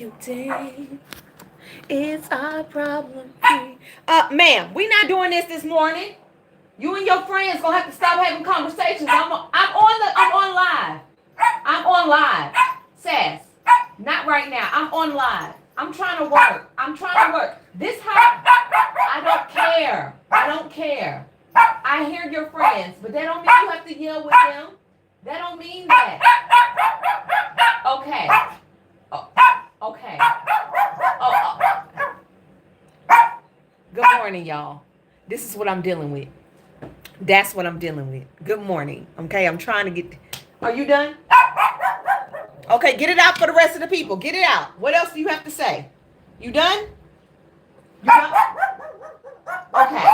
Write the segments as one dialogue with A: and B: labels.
A: Today it's our problem free. Ma'am, we not doing this morning. You and your friends gonna have to stop having conversations. I'm on live. I'm on live. Sass, not right now. I'm on live. I'm trying to work. This how I don't care. I hear your friends, but that don't mean you have to yell with them. That don't mean that. Okay. Okay. Good morning, y'all. This is what I'm dealing with. That's what I'm dealing with. Good morning. Okay, I'm trying to get... Are you done? Okay, get it out for the rest of the people. Get it out. What else do you have to say? You done? You done? Okay.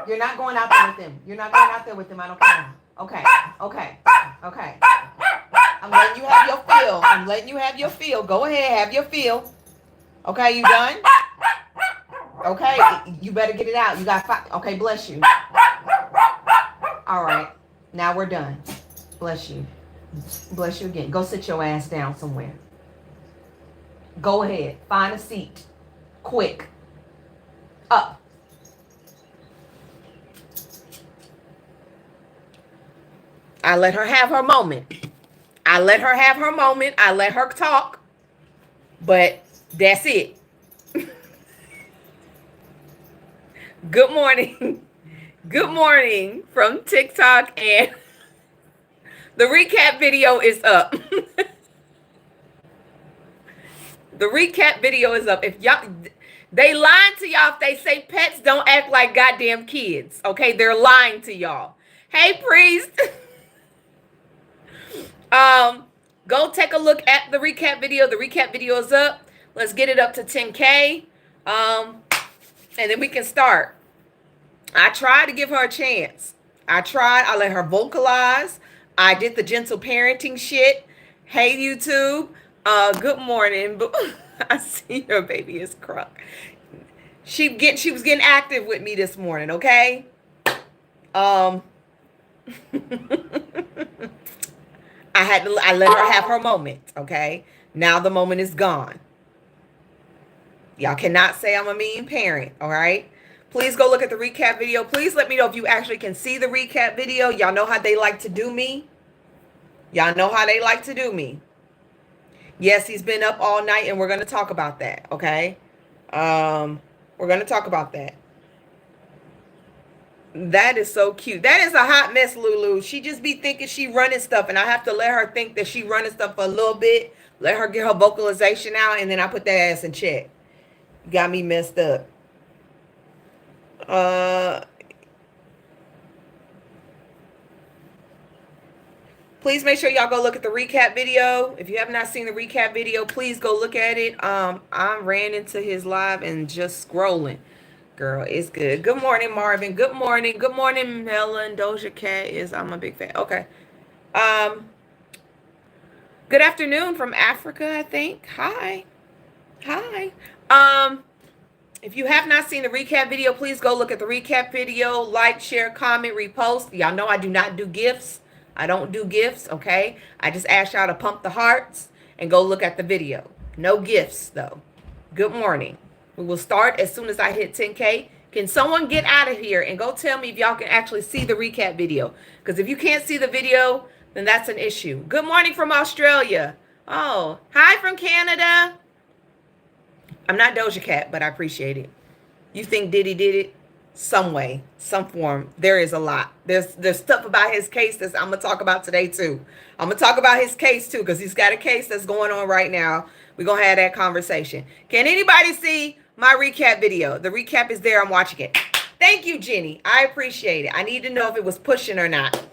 A: You're not going out there with them. I don't care. Okay. I'm letting you have your feel. Go ahead, have your feel. Okay, you done? Okay, you better get it out. You got 5. Okay, bless you. All right, now we're done. Bless you. Bless you again. Go sit your ass down somewhere. Go ahead. Find a seat. Quick. Up. I let her have her moment. I let her talk. But that's it. Good morning. Good morning from TikTok, and the recap video is up. The recap video is up. If y'all, they lying to y'all if they say pets don't act like goddamn kids. Okay, they're lying to y'all. Hey, priest. Go take a look at the recap video. The recap video is up. Let's get it up to 10K. And then we can start. I tried to give her a chance. I let her vocalize. I did the gentle parenting shit. Hey, YouTube. Good morning. I see your baby is crunk. She was getting active with me this morning, okay? I let her have her moment, okay? Now the moment is gone. Y'all cannot say I'm a mean parent, all right? Please go look at the recap video. Please let me know if you actually can see the recap video. Y'all know how they like to do me. Yes, he's been up all night, and we're going to talk about that, okay? We're going to talk about that. That is so cute. That is a hot mess, Lulu. She just be thinking she running stuff, and I have to let her think that she running stuff for a little bit. Let her get her vocalization out, and then I put that ass in check. Got me messed up. Please make sure y'all go look at the recap video. If you have not seen the recap video, please go look at it. I ran into his live and just scrolling. Girl, it's good. Good morning, Marvin. Good morning. Good morning, Melon. Doja Cat is, I'm a big fan. Okay. Good afternoon from Africa, I think. Hi. If you have not seen the recap video, please go look at the recap video. Like, share, comment, repost. Y'all know I do not do gifts. I don't do gifts, okay? I just ask y'all to pump the hearts and go look at the video. No gifts, though. Good morning. We will start as soon as I hit 10K. Can someone get out of here and go tell me if y'all can actually see the recap video? Because if you can't see the video, then that's an issue. Good morning from Australia. Oh, hi from Canada. I'm not Doja Cat, but I appreciate it. You think Diddy did it? Some way, some form. There is a lot. There's stuff about his case that I'm going to talk about today, too. I'm going to talk about his case, too, because he's got a case that's going on right now. We're going to have that conversation. Can anybody see my recap video? The recap is there. I'm watching it. Thank you, Jenny. I appreciate it. I need to know if it was pushing or not.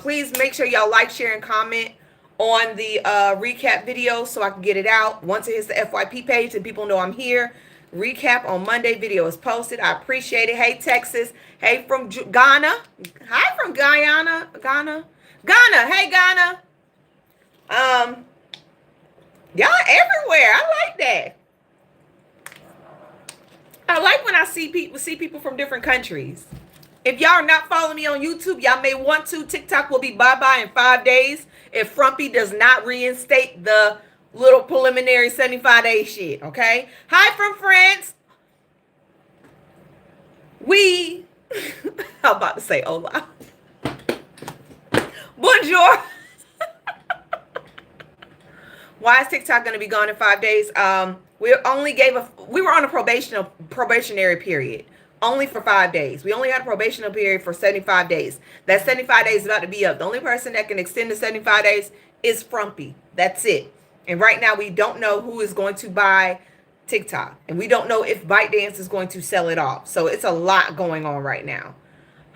A: Please make sure y'all like, share, and comment on the recap video so I can get it out. Once it hits the FYP page and people know I'm here. Recap on Monday video is posted. I appreciate it. Hey, Texas. Hey, from Ghana. Hi from Guyana. Ghana. Hey, Ghana. Y'all everywhere. I like that. I like when I see people from different countries. If y'all are not following me on YouTube, y'all may want to. TikTok will be bye-bye in 5 days if Frumpy does not reinstate the little preliminary 75-day shit, okay? Hi from France. I'm about to say hola. Bonjour. Why is TikTok going to be gone in 5 days? We were on a probationary period only for 5 days. We only had a probationary period for 75 days. That 75 days is about to be up. The only person that can extend the 75 days is Frumpy. That's it. And right now we don't know who is going to buy TikTok. And we don't know if ByteDance is going to sell it off. So it's a lot going on right now.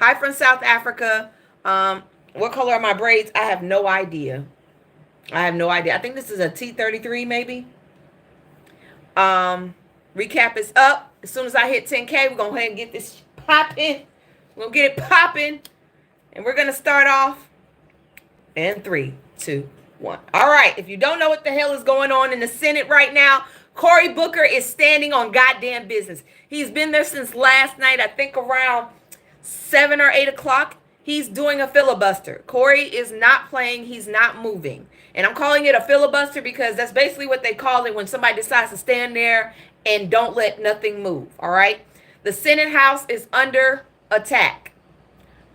A: Hi from South Africa. What color are my braids? I have no idea. I think this is a T33 maybe. Recap is up. As soon as I hit 10K, we're going to go ahead and get this popping. We're going to get it popping. And we're going to start off in 3, 2, 1. All right. If you don't know what the hell is going on in the Senate right now, Cory Booker is standing on goddamn business. He's been there since last night, I think around 7 or 8 o'clock. He's doing a filibuster. Cory is not playing. He's not moving. And I'm calling it a filibuster because that's basically what they call it when somebody decides to stand there and don't let nothing move. All right. The Senate House is under attack.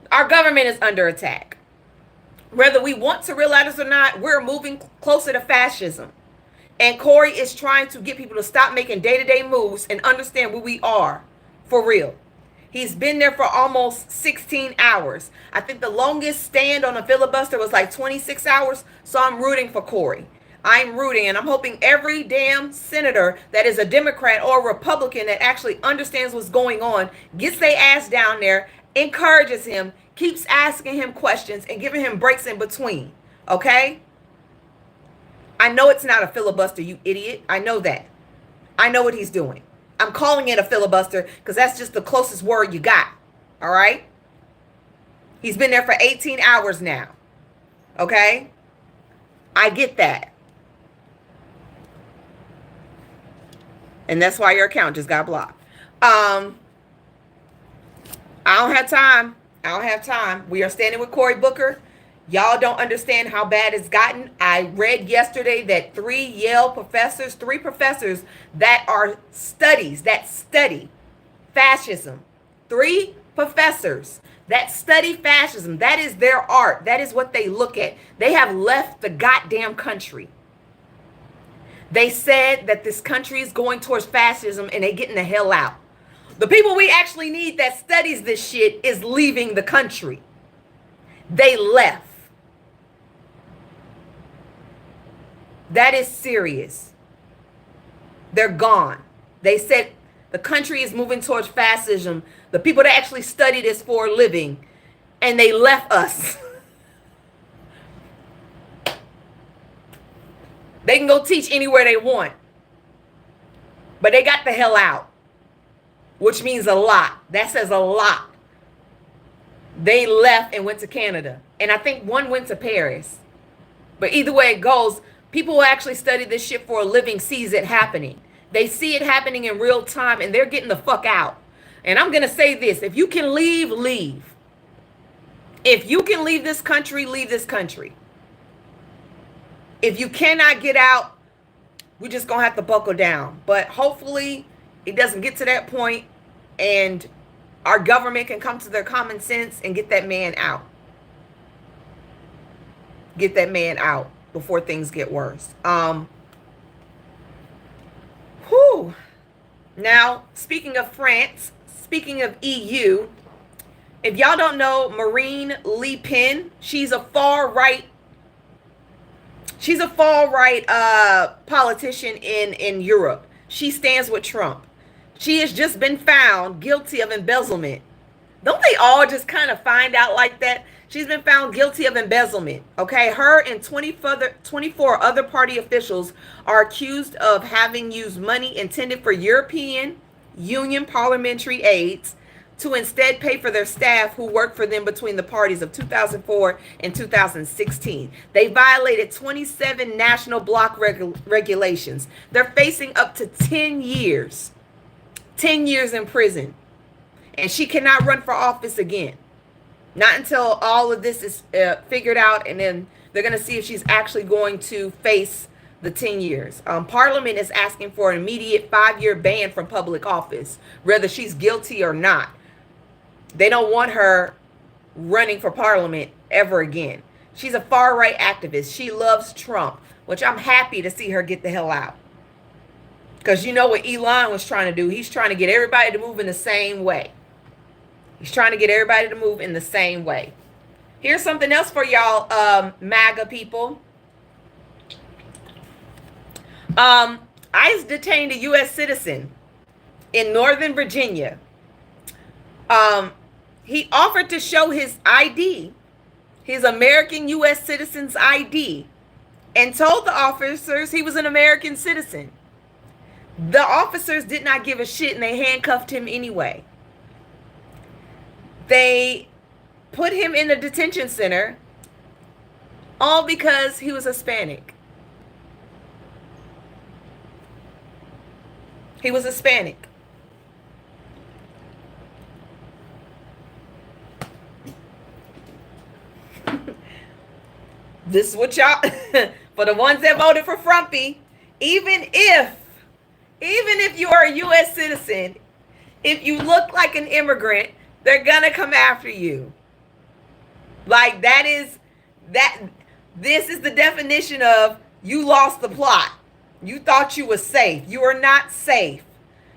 A: Our government is under attack. Whether we want to realize it or not, we're moving closer to fascism. And Cory is trying to get people to stop making day-to-day moves and understand where we are for real. He's been there for almost 16 hours. I think the longest stand on a filibuster was like 26 hours. So I'm rooting for Cory. I'm rooting, and I'm hoping every damn senator that is a Democrat or a Republican that actually understands what's going on gets their ass down there, encourages him, keeps asking him questions, and giving him breaks in between. Okay? I know it's not a filibuster, you idiot. I know that. I know what he's doing. I'm calling it a filibuster because that's just the closest word you got. All right? He's been there for 18 hours now. Okay? I get that. And that's why your account just got blocked. I don't have time. We are standing with Cory Booker. Y'all don't understand how bad it's gotten. I read yesterday that 3 professors that study fascism. 3 professors that study fascism. That is their art. That is what they look at. They have left the goddamn country. They said that this country is going towards fascism and they're getting the hell out. The people we actually need that studies this shit is leaving the country. They left. That is serious. They're gone. They said the country is moving towards fascism. The people that actually study this for a living, and they left us. They can go teach anywhere they want. But they got the hell out. Which means a lot. That says a lot. They left and went to Canada. And I think one went to Paris. But either way it goes, people who actually study this shit for a living sees it happening. They see it happening in real time and they're getting the fuck out. And I'm going to say this. If you can leave, leave. If you can leave this country, leave this country. If you cannot get out, we're just going to have to buckle down. But hopefully it doesn't get to that point and our government can come to their common sense and get that man out. Get that man out before things get worse. Now, speaking of France, speaking of EU, if y'all don't know Marine Le Pen, she's a far-right politician in Europe. She stands with Trump. She has just been found guilty of embezzlement. Don't they all just kind of find out like that? She's been found guilty of embezzlement. Okay, her and 24 other party officials are accused of having used money intended for European Union parliamentary aids to instead pay for their staff who worked for them between the parties of 2004 and 2016. They violated 27 national bloc regulations. They're facing up to 10 years. 10 years in prison. And she cannot run for office again. Not until all of this is figured out, and then they're going to see if she's actually going to face the 10 years. Parliament is asking for an immediate 5-year ban from public office, whether she's guilty or not. They don't want her running for parliament ever again. She's a far-right activist. She loves Trump, which I'm happy to see her get the hell out. Because you know what Elon was trying to do? He's trying to get everybody to move in the same way. He's trying to get everybody to move in the same way. Here's something else for y'all, MAGA people. ICE detained a U.S. citizen in Northern Virginia. He offered to show his ID, his American U.S. citizen's ID, and told the officers he was an American citizen. The officers did not give a shit, and they handcuffed him anyway. They put him in the detention center all because he was Hispanic. He was Hispanic. This is what y'all, for the ones that voted for Frumpy, even if you are a U.S. citizen, if you look like an immigrant, they're gonna come after you. Like this is the definition of you lost the plot. You thought you were safe. You are not safe.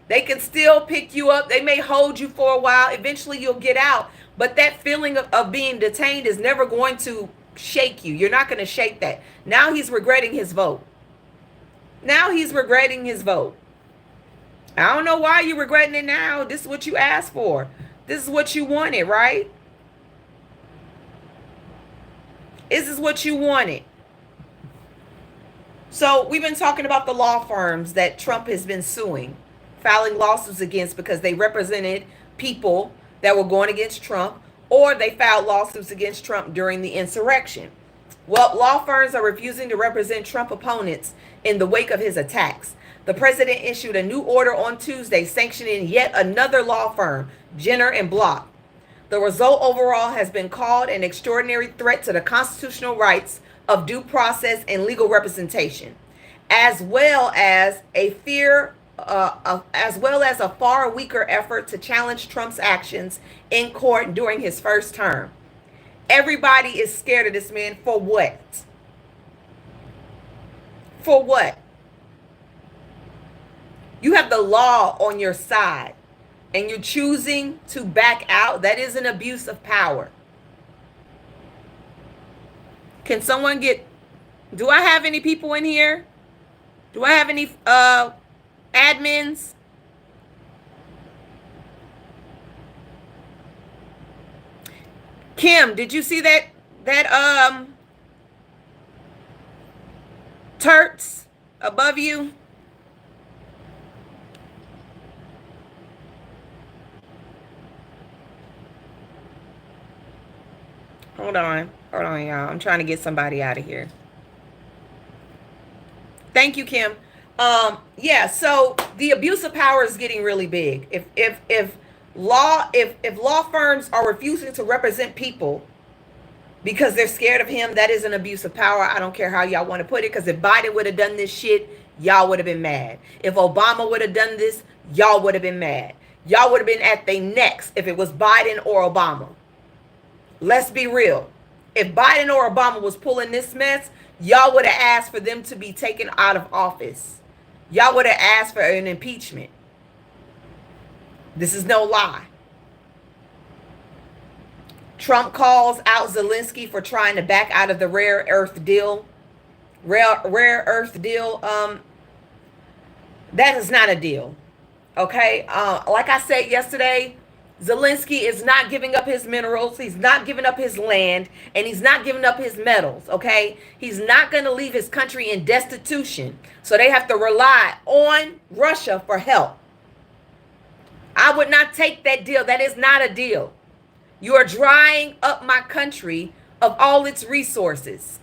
A: They can still pick you up. They may hold you for a while. Eventually you'll get out. But that feeling of being detained is never going to shake you. You're not going to shake that. Now he's regretting his vote. Now he's regretting his vote. I don't know why you're regretting it now. This is what you asked for. This is what you wanted, right? This is what you wanted. So we've been talking about the law firms that Trump has been suing, filing lawsuits against because they represented people that were going against Trump, or they filed lawsuits against Trump during the insurrection. Well, law firms are refusing to represent Trump opponents in the wake of his attacks. The president issued a new order on Tuesday sanctioning yet another law firm, Jenner and Block. The result overall has been called an extraordinary threat to the constitutional rights of due process and legal representation, as well as a far weaker effort to challenge Trump's actions in court during his first term. Everybody is scared of this man. For what? For what? You have the law on your side and you're choosing to back out. That is an abuse of power. Can someone do I have any people in here? Do I have any admins? Kim, did you see that turts above you? Hold on, y'all. I'm trying to get somebody out of here. Thank you, Kim. Yeah, so the abuse of power is getting really big. If law firms are refusing to represent people because they're scared of him, that is an abuse of power. I don't care how y'all want to put it, because if Biden would have done this shit, y'all would have been mad. If Obama would have done this, y'all would have been mad. Y'all would have been at their necks if it was Biden or Obama. Let's be real. If Biden or Obama was pulling this mess, y'all would have asked for them to be taken out of office. Y'all would have asked for an impeachment. This is no lie. Trump calls out Zelensky for trying to back out of the rare earth deal. Rare earth deal. That is not a deal. Okay? Like I said yesterday, Zelensky is not giving up his minerals. He's not giving up his land, and he's not giving up his metals. Okay? He's not going to leave his country in destitution. So they have to rely on Russia for help. I would not take that deal. That is not a deal. You are drying up my country of all its resources.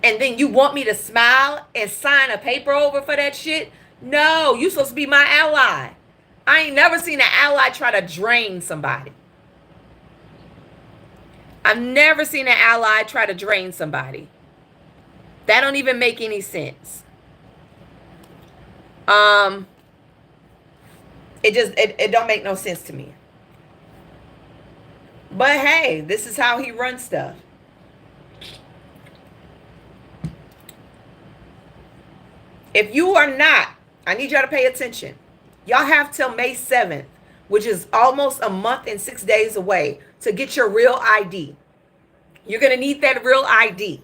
A: And then you want me to smile and sign a paper over for that shit? No, you're supposed to be my ally. I ain't never seen an ally try to drain somebody. I've never seen an ally try to drain somebody. That don't even make any sense. Um, it don't make no sense to me. But hey, this is how he runs stuff. If you are not, I need y'all to pay attention. Y'all have till May 7th, which is almost a month and 6 days away, to get your real ID. You're going to need that real ID.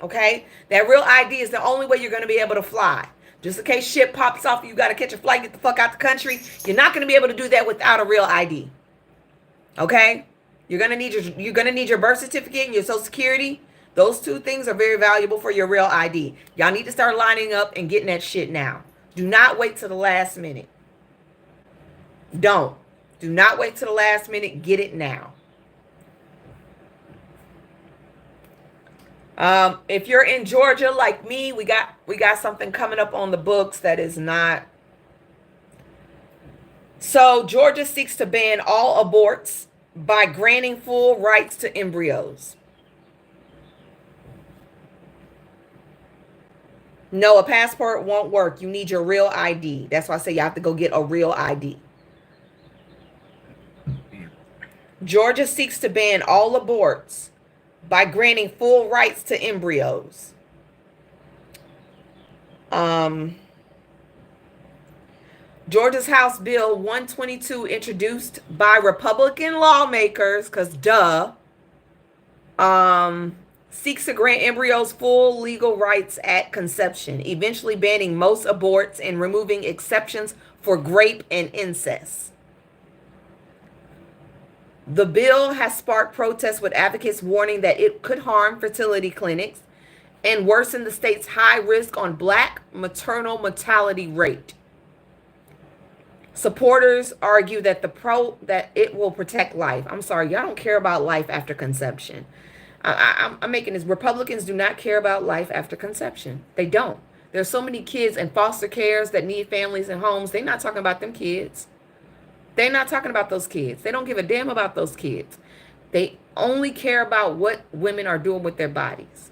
A: Okay? That real ID is the only way you're going to be able to fly. Just in case shit pops off, you got to catch a flight, get the fuck out the country. You're not going to be able to do that without a real ID. Okay? You're going to need your birth certificate and your social security. Those two things are very valuable for your real ID. Y'all need to start lining up and getting that shit now. Do not wait till the last minute. Don't. Do not wait till the last minute. Get it now. If you're in Georgia like me, we got something coming up on the books that is not. So Georgia seeks to ban all aborts by granting full rights to embryos. No, a passport won't work. You need your real ID. That's why I say you have to go get a real ID. Georgia seeks to ban all aborts by granting full rights to embryos. Georgia's House Bill 122, introduced by Republican lawmakers, because seeks to grant embryos full legal rights at conception, eventually banning most aborts and removing exceptions for rape and incest. The bill has sparked protests, with advocates warning that it could harm fertility clinics and worsen the state's high risk on Black maternal mortality rate. Supporters argue that that it will protect life. I'm sorry, y'all don't care about life after conception. I'm making this. Republicans do not care about life after conception. They don't. There's so many kids in foster cares that need families and homes. They're not talking about them kids. They're not talking about those kids. They don't give a damn about those kids. They only care about what women are doing with their bodies.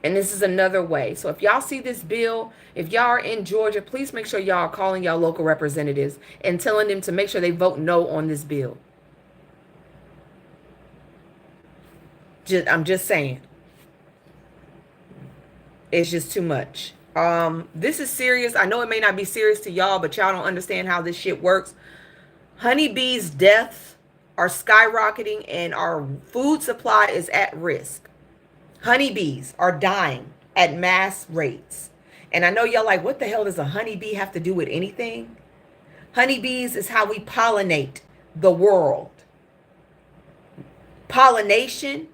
A: And this is another way. So if y'all see this bill, if y'all are in Georgia, please make sure y'all are calling y'all local representatives and telling them to make sure they vote no on this bill. I'm just saying. It's just too much. This is serious. I know it may not be serious to y'all, but y'all don't understand how this shit works. Honeybees' deaths are skyrocketing and our food supply is at risk. Honeybees are dying at mass rates. And I know y'all like, what the hell does a honeybee have to do with anything? Honeybees is how we pollinate the world. Pollination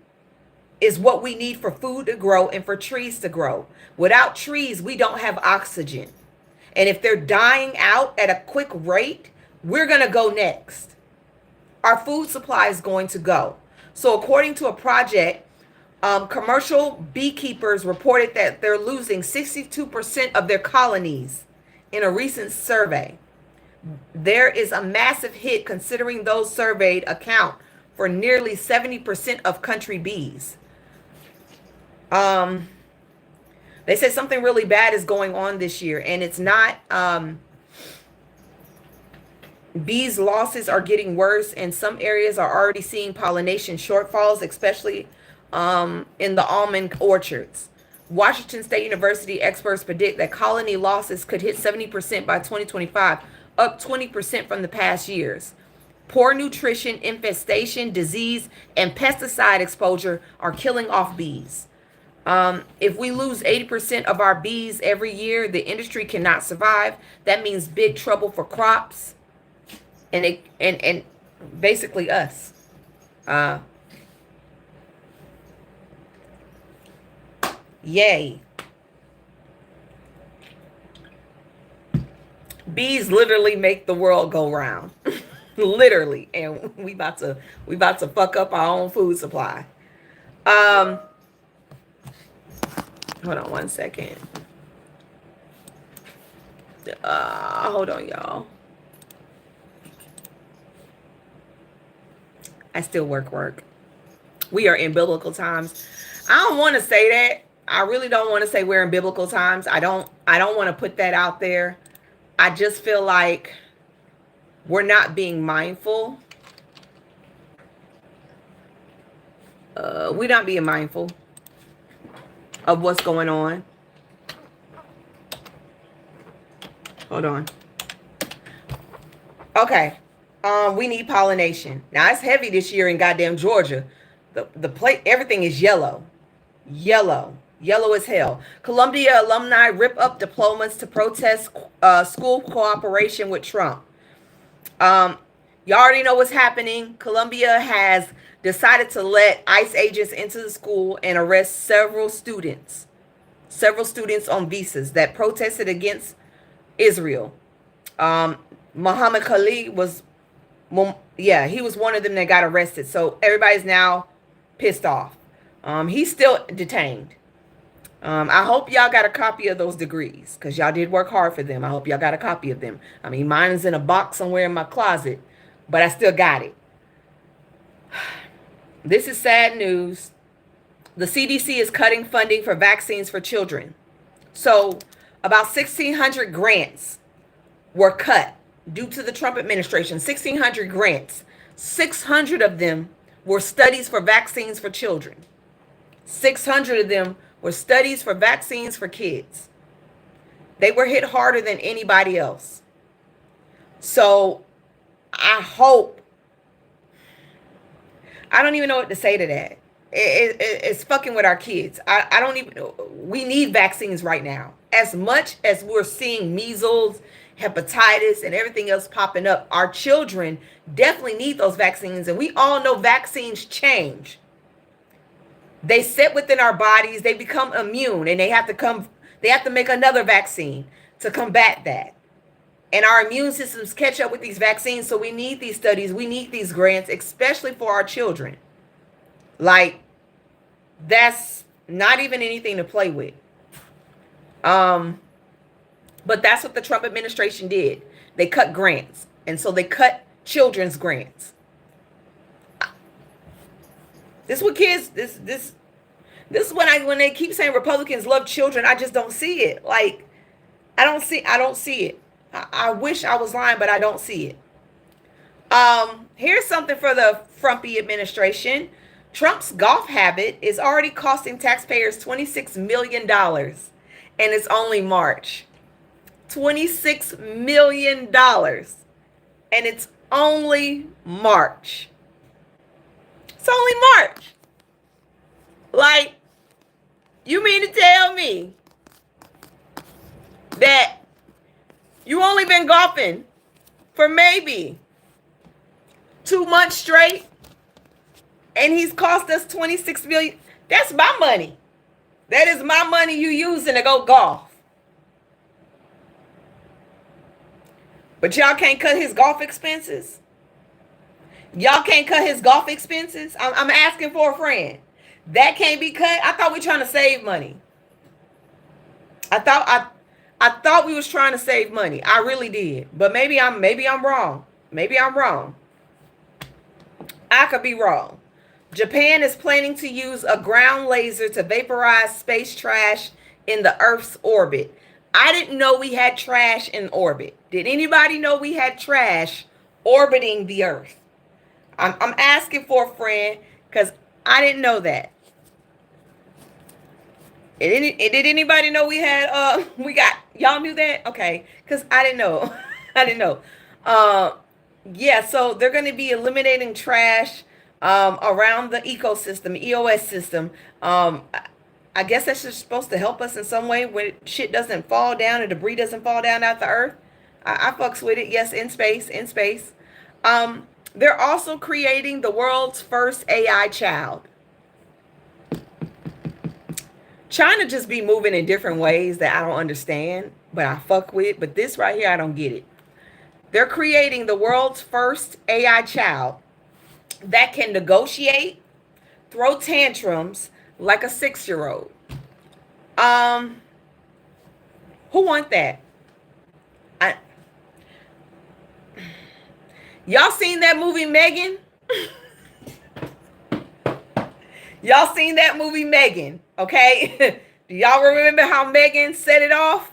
A: is what we need for food to grow and for trees to grow. Without trees, we don't have oxygen. And if they're dying out at a quick rate, we're going to go next. Our food supply is going to go. So according to a project, commercial beekeepers reported that they're losing 62% of their colonies in a recent survey. There is a massive hit considering those surveyed account for nearly 70% of country bees. They said something really bad is going on this year, and it's not, bees losses are getting worse, and some areas are already seeing pollination shortfalls, especially in the almond orchards. Washington State University experts predict that colony losses could hit 70% by 2025, up 20% from the past years. Poor nutrition, infestation, disease, and pesticide exposure are killing off bees. If we lose 80% of our bees every year, the industry cannot survive. That means big trouble for crops and basically us. Yay. Bees literally make the world go round. Literally. And we about to fuck up our own food supply. Hold on one second. Hold on, y'all. I still work. We are in biblical times. I don't want to say that. I really don't want to say we're in biblical times. I don't want to put that out there. I just feel like we're not being mindful. We're not being mindful of what's going on. Hold on. Okay. We need pollination. Now it's heavy this year in goddamn Georgia. The plate, everything is yellow. Yellow as hell. Columbia alumni rip up diplomas to protest school cooperation with Trump. You already know what's happening. Columbia has decided to let ICE agents into the school and arrest several students on visas that protested against Israel. Muhammad Khalid was, he was one of them that got arrested. So everybody's now pissed off. He's still detained. I hope y'all got a copy of those degrees because y'all did work hard for them. I hope y'all got a copy of them. I mean, mine is in a box somewhere in my closet, but I still got it. This is sad news. The CDC is cutting funding for vaccines for children. So about 1,600 grants were cut due to the Trump administration. 1,600 grants. 600 of them were studies for vaccines for children. 600 of them were studies for vaccines for kids. They were hit harder than anybody else. So I hope, I don't even know what to say to that. It's fucking with our kids. I don't even know. We need vaccines right now. As much as we're seeing measles, hepatitis, and everything else popping up, our children definitely need those vaccines. And we all know vaccines change. They sit within our bodies, they become immune, and they have to make another vaccine to combat that. And our immune systems catch up with these vaccines. So we need these studies, we need these grants, especially for our children. Like, that's not even anything to play with. But that's what the Trump administration did. They cut grants. And so they cut children's grants. This is what kids, this is when they keep saying Republicans love children, I just don't see it. Like, I don't see it. I wish I was lying, but I don't see it. Here's something for the Trumpy administration. Trump's golf habit is already costing taxpayers $26 million. And it's only March. $26 million. And it's only March. It's only March. Like, you mean to tell me that you only been golfing for maybe 2 months straight, and he's cost us $26 million? That's my money. That is my money you using to go golf. But y'all can't cut his golf expenses. Y'all can't cut his golf expenses. I'm asking for a friend. That can't be cut. I thought we were trying to save money. I thought we was trying to save money. I really did. But maybe I'm wrong. Maybe I'm wrong. I could be wrong. Japan is planning to use a ground laser to vaporize space trash in the Earth's orbit. I didn't know we had trash in orbit. Did anybody know we had trash orbiting the Earth? I'm asking for a friend because I didn't know that. Did anybody know we had y'all knew that? Okay, because I didn't know. I didn't know. Yeah, so they're going to be eliminating trash around the ecosystem, EOS system. I guess that's just supposed to help us in some way when shit doesn't fall down and debris doesn't fall down out the Earth. I fucks with it. Yes, in space. They're also creating the world's first AI child. China just be moving in different ways that I don't understand, but I fuck with. But this right here, I don't get it. They're creating the world's first AI child that can negotiate, throw tantrums like a 6-year-old. Who want that? Y'all seen that movie Megan? Y'all seen that movie Megan, okay? Do y'all remember how Megan set it off?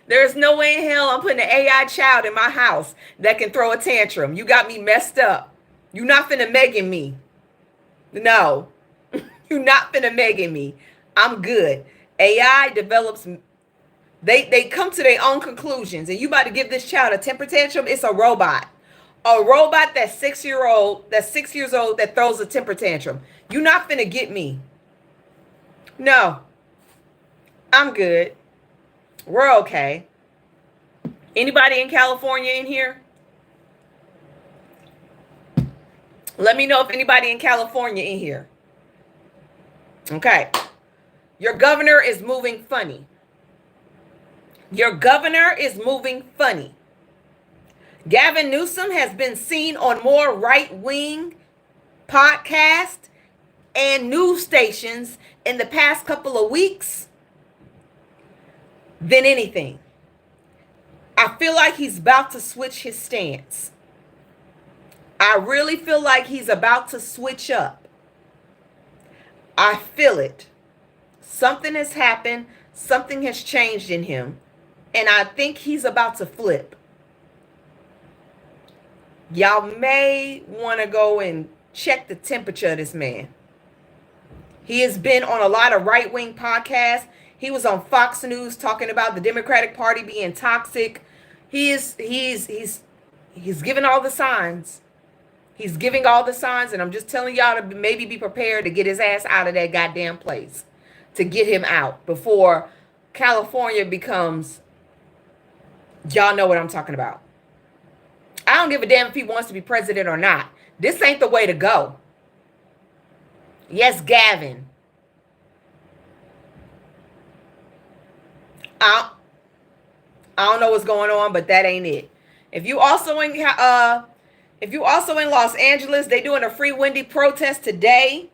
A: There's no way in hell I'm putting an AI child in my house that can throw a tantrum. You got me messed up. You not finna Megan me. No. You not finna Megan me. I'm good. AI develops, they come to their own conclusions, and you about to give this child a temper tantrum. It's a robot. A robot that's 6 years old that throws a temper tantrum. You not finna get me. No. I'm good. We're okay. Anybody in California in here? Let me know if anybody in California in here. Okay. Your governor is moving funny. Your governor is moving funny. Gavin Newsom has been seen on more right-wing podcasts and news stations in the past couple of weeks than anything. I feel like he's about to switch his stance. I really feel like he's about to switch up. I feel it. Something has happened. Something has changed in him. And I think he's about to flip. Y'all may want to go and check the temperature of this man. He has been on a lot of right-wing podcasts. He was on Fox News talking about the Democratic Party being toxic. He's giving all the signs. He's giving all the signs, and I'm just telling y'all to maybe be prepared to get his ass out of that goddamn place, to get him out before California becomes, y'all know what I'm talking about. I don't give a damn if he wants to be president or not. This ain't the way to go. Yes, Gavin. I don't know what's going on, but that ain't it. If you also in Los Angeles, they doing a Free Wendy protest today.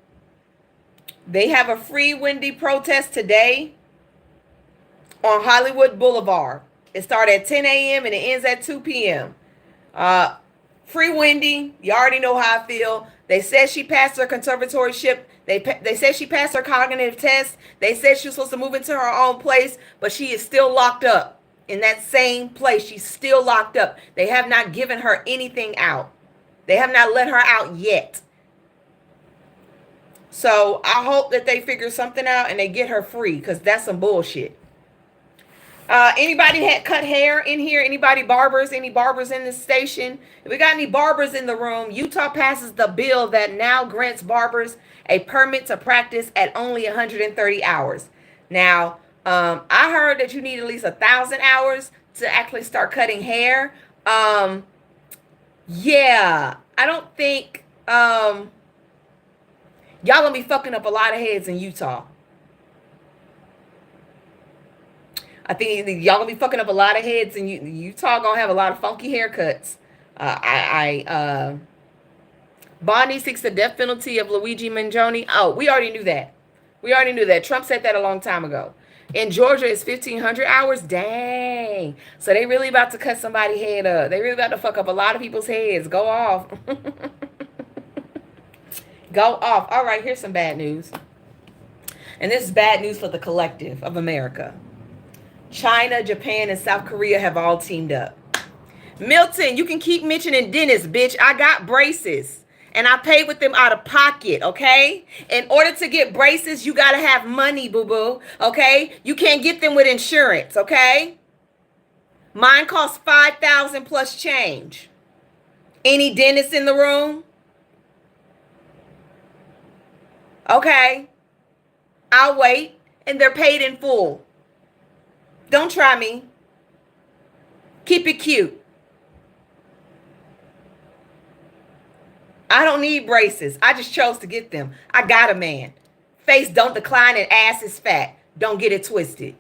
A: They have a Free Wendy protest today on Hollywood Boulevard. It started at 10 a.m. and it ends at 2 p.m. Free Wendy, you already know how I feel. They said she passed her conservatorship. They said she passed her cognitive test. They said she was supposed to move into her own place, but she is still locked up in that same place. She's still locked up. They have not given her anything out. They have not let her out yet. So I hope that they figure something out and they get her free, because that's some bullshit. Anybody had cut hair in here? Anybody barbers? Any barbers in this station? If we got any barbers in the room, Utah passes the bill that now grants barbers a permit to practice at only 130 hours. Now, I heard that you need at least 1,000 hours to actually start cutting hair. Yeah, I don't think y'all gonna be fucking up a lot of heads in Utah. I think y'all gonna be fucking up a lot of heads, and Utah gonna have a lot of funky haircuts. Bondi seeks the death penalty of Luigi Mangione. Oh, we already knew that. We already knew that. Trump said that a long time ago. In Georgia, it's 1,500 hours. Dang. So they really about to cut somebody's head up. They really about to fuck up a lot of people's heads. Go off. Go off. All right, here's some bad news. And this is bad news for the collective of America. China, Japan, and South Korea have all teamed up. Milton, you can keep mentioning dentists, bitch. I got braces, and I pay with them out of pocket, okay? In order to get braces, you got to have money, boo-boo, okay? You can't get them with insurance, okay? Mine costs $5,000 plus change. Any dentists in the room? Okay. I'll wait, and they're paid in full. Don't try me. Keep it cute. I don't need braces. I just chose to get them. I got a man. Face don't decline and ass is fat. Don't get it twisted.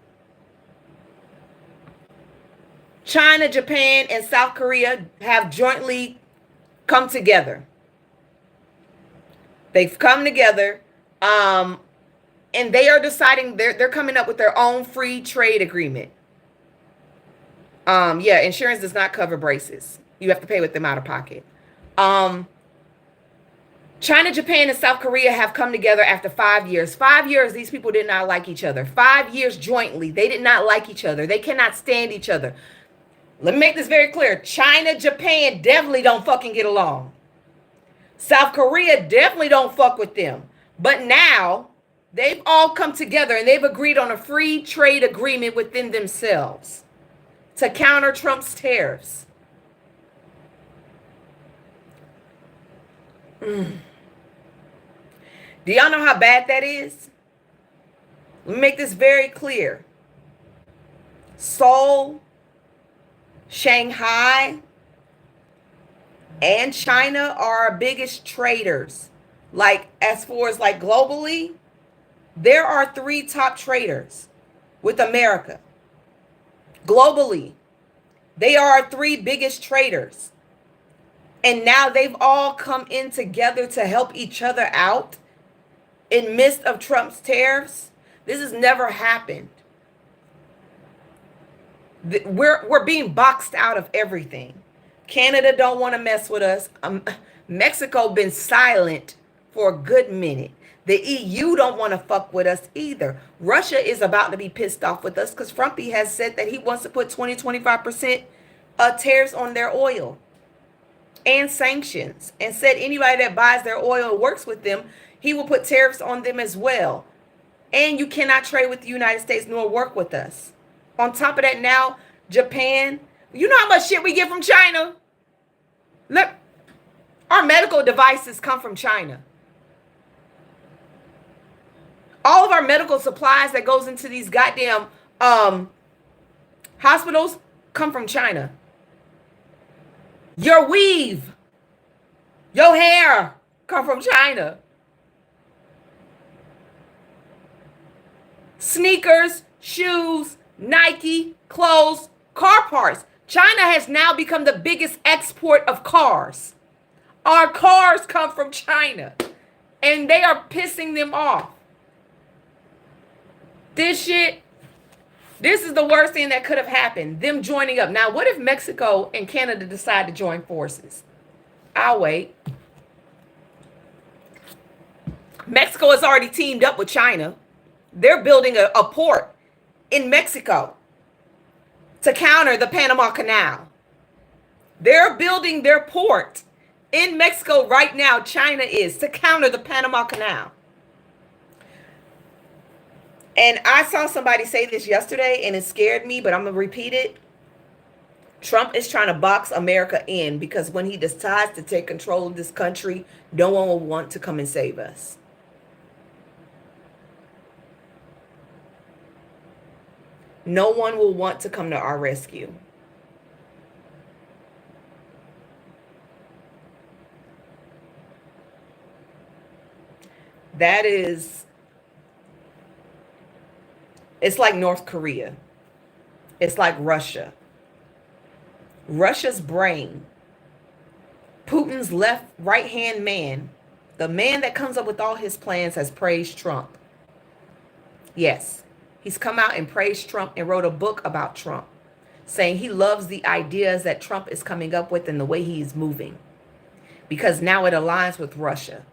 A: China, Japan, and South Korea have jointly come together. They've come together. And they are deciding, they're coming up with their own free trade agreement. Yeah, insurance does not cover braces. You have to pay with them out of pocket. China, Japan, and South Korea have come together after 5 years. 5 years, these people did not like each other. 5 years jointly, they did not like each other. They cannot stand each other. Let me make this very clear. China, Japan definitely don't fucking get along. South Korea definitely don't fuck with them. But now, they've all come together and they've agreed on a free trade agreement within themselves to counter Trump's tariffs. Do y'all know how bad that is? Let me make this very clear. Seoul, Shanghai, and China are our biggest traders. Like, as far as like globally, there are 3 top traders with America. Globally, they are our 3 biggest traders. And now they've all come in together to help each other out in midst of Trump's tariffs. This has never happened. We're being boxed out of everything. Canada don't want to mess with us. Mexico been silent for a good minute. The EU don't want to fuck with us either. Russia is about to be pissed off with us because Trumpy has said that he wants to put 20-25% tariffs on their oil and sanctions, and said anybody that buys their oil and works with them, he will put tariffs on them as well. And you cannot trade with the United States nor work with us. On top of that, now Japan, you know how much shit we get from China? Look, our medical devices come from China. All of our medical supplies that goes into these goddamn hospitals come from China. Your weave, your hair come from China. Sneakers, shoes, Nike, clothes, car parts. China has now become the biggest export of cars. Our cars come from China, and they are pissing them off. This is the worst thing that could have happened, them joining up. Now, what if Mexico and Canada decide to join forces? I'll wait. Mexico has already teamed up with China. They're building a port in Mexico to counter the Panama Canal. They're building their port in Mexico right now, China is, to counter the Panama Canal. And I saw somebody say this yesterday, and it scared me, but I'm going to repeat it. Trump is trying to box America in because when he decides to take control of this country, no one will want to come and save us. No one will want to come to our rescue. That is, it's like North Korea. It's like Russia. Russia's brain, Putin's left right-hand man, the man that comes up with all his plans, has praised Trump. Yes, he's come out and praised Trump and wrote a book about Trump, saying he loves the ideas that Trump is coming up with and the way he's moving, because now it aligns with Russia.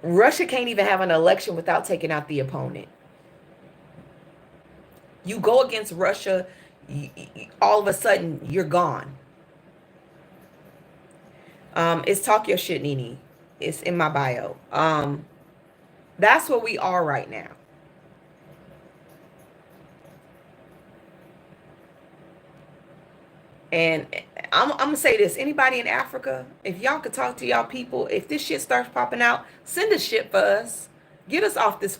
A: Russia can't even have an election without taking out the opponent. You go against Russia, all of a sudden you're gone. It's Talk Your Shit, Nene. It's in my bio. That's where we are right now. And I'm going to say this. Anybody in Africa, if y'all could talk to y'all people, if this shit starts popping out, send us shit for us. Get us off this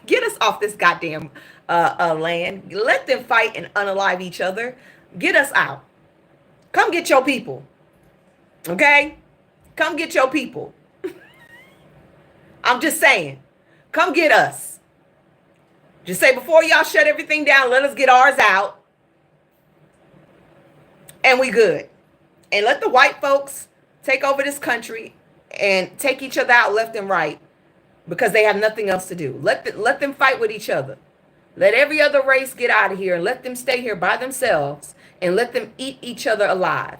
A: get us off this goddamn land. Let them fight and unalive each other. Get us out. Come get your people. Okay? Come get your people. I'm just saying. Come get us. Just say, before y'all shut everything down, let us get ours out. And we good. And let the white folks take over this country and take each other out left and right, because they have nothing else to do. Let them fight with each other. Let every other race get out of here and let them stay here by themselves and let them eat each other alive.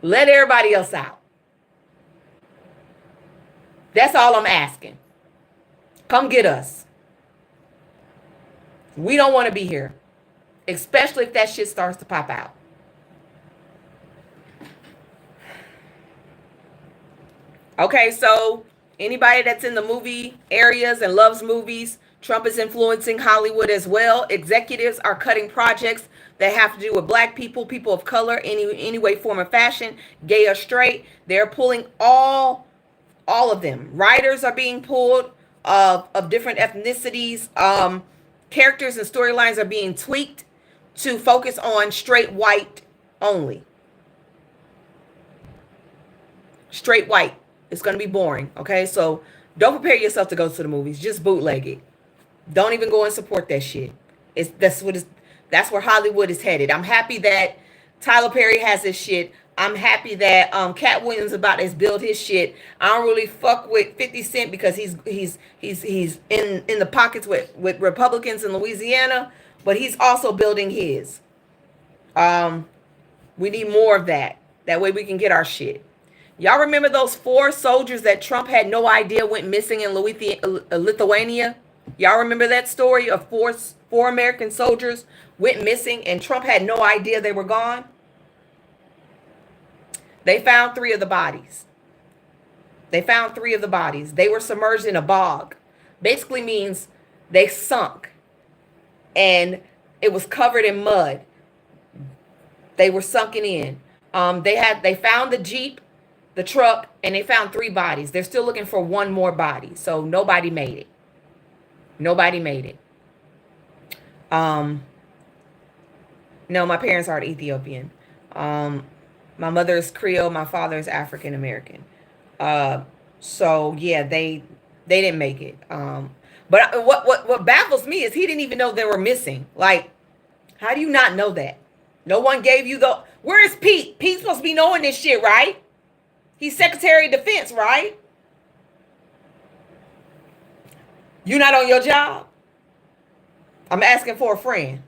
A: Let everybody else out. That's all I'm asking. Come get us. We don't want to be here, especially if that shit starts to pop out. Okay, so anybody that's in the movie areas and loves movies, Trump is influencing Hollywood as well. Executives are cutting projects that have to do with black people, people of color, any way, form, or fashion, gay or straight. They're pulling all of them. Writers are being pulled of different ethnicities. Characters and storylines are being tweaked to focus on straight white only. Straight white. It's going to be boring. Okay, so don't prepare yourself to go to the movies. Just bootleg it. Don't even go and support that shit. That's where Hollywood is headed. I'm happy that Tyler Perry has his shit. I'm happy that Cat Williams about to build his shit. I don't really fuck with 50 Cent because he's in the pockets with Republicans in Louisiana, but he's also building his. We need more of that. That way we can get our shit. Y'all remember those 4 soldiers that Trump had no idea went missing in Lithuania? Y'all remember that story of four American soldiers went missing and Trump had no idea they were gone? They found 3 of the bodies. They were submerged in a bog. Basically means they sunk and it was covered in mud. They were sunken in. They found the Jeep, the truck, and they found 3 bodies. They're still looking for 1 more body. So nobody made it. No, my parents aren't Ethiopian. My mother is Creole. My father is African American. So yeah, they didn't make it. But what baffles me is he didn't even know they were missing. Like, how do you not know that? No one gave you the. Where is Pete? Pete's supposed to be knowing this shit, right? He's Secretary of Defense, right? You not on your job? I'm asking for a friend.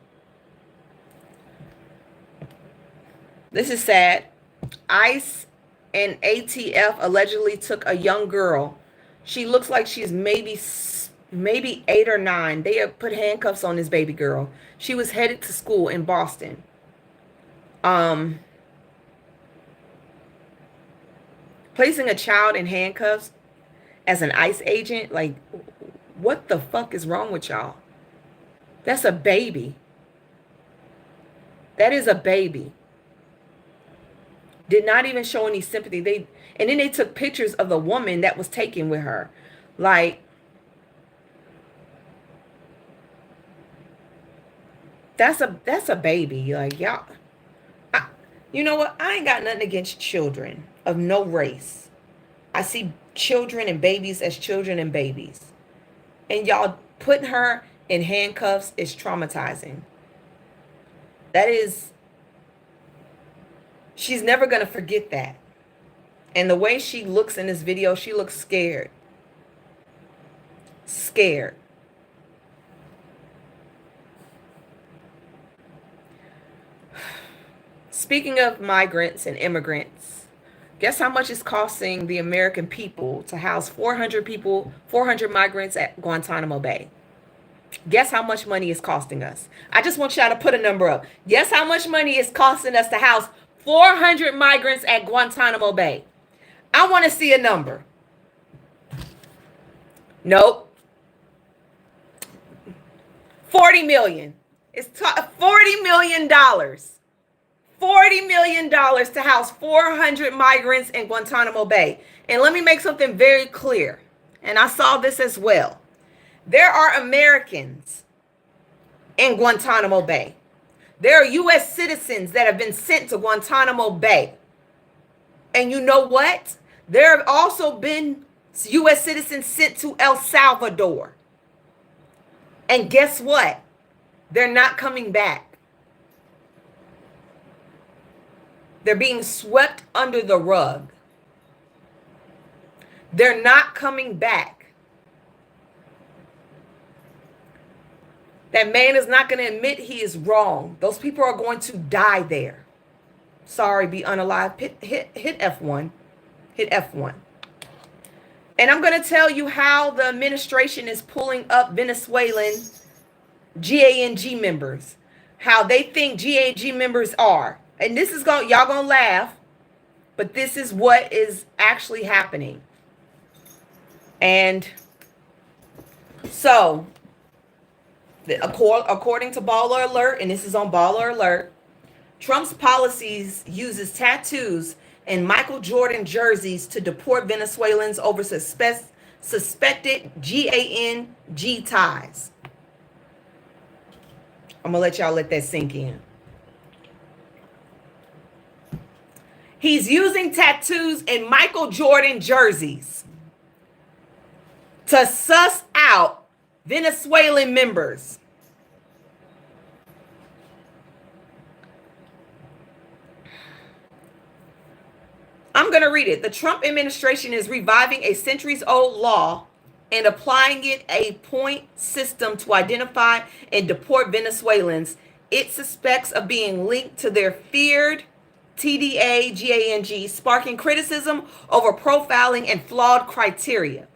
A: This is sad. ICE and ATF allegedly took a young girl. She looks like she's maybe 8 or 9. They have put handcuffs on this baby girl. She was headed to school in Boston. Placing a child in handcuffs as an ICE agent, like, what the fuck is wrong with y'all? That's a baby. That is a baby. Did not even show any sympathy. And then they took pictures of the woman that was taken with her. Like, that's a baby. Like, y'all. You know what? I ain't got nothing against children of no race. I see children and babies as children and babies. And y'all putting her in handcuffs is traumatizing. That is, she's never going to forget that. And the way she looks in this video, she looks scared. Scared. Speaking of migrants and immigrants, guess how much it's costing the American people to house 400 migrants at Guantanamo Bay? Guess how much money it's costing us? I just want y'all to put a number up. Guess how much money it's costing us to house 400 migrants at Guantanamo Bay? I want to see a number. Nope. 40 million. It's $40 million. $40 million to house 400 migrants in Guantanamo Bay. And let me make something very clear. And I saw this as well. There are Americans in Guantanamo Bay. There are U.S. citizens that have been sent to Guantanamo Bay. And you know what? There have also been U.S. citizens sent to El Salvador. And guess what? They're not coming back. They're being swept under the rug. They're not coming back. That man is not going to admit he is wrong. Those people are going to die there. Sorry, be unalive. Hit F1. Hit F1. And I'm going to tell you how the administration is pulling up Venezuelan GANG members. How they think GANG members are. And this is going, y'all going to laugh, but this is what is actually happening. And so, according to Baller Alert, and this is on Baller Alert, Trump's policies uses tattoos and Michael Jordan jerseys to deport Venezuelans over suspected GANG ties. I'm going to let y'all let that sink in. He's using tattoos and Michael Jordan jerseys to suss out Venezuelan members. I'm going to read it. The Trump administration is reviving a centuries-old law and applying it a point system to identify and deport Venezuelans it suspects of being linked to their feared TDA GANG, sparking criticism over profiling and flawed criteria.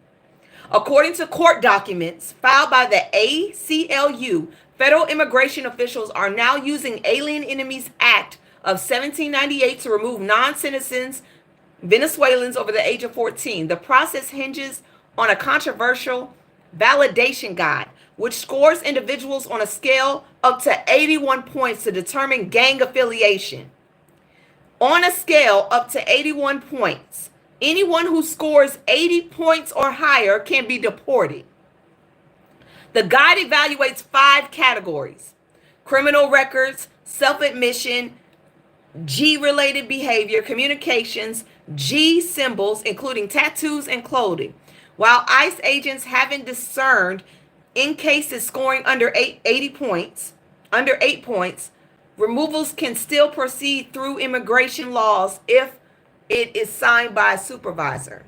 A: According to court documents filed by the ACLU, federal immigration officials are now using Alien Enemies Act of 1798 to remove non-citizens Venezuelans over the age of 14. The process hinges on a controversial validation guide, which scores individuals on a scale up to 81 points to determine gang affiliation. On a scale up to 81 points, anyone who scores 80 points or higher can be deported. The guide evaluates 5 categories: criminal records, self-admission, G-related behavior, communications, G symbols, including tattoos and clothing. While ICE agents haven't discerned in cases scoring under 8 points, removals can still proceed through immigration laws if it is signed by a supervisor.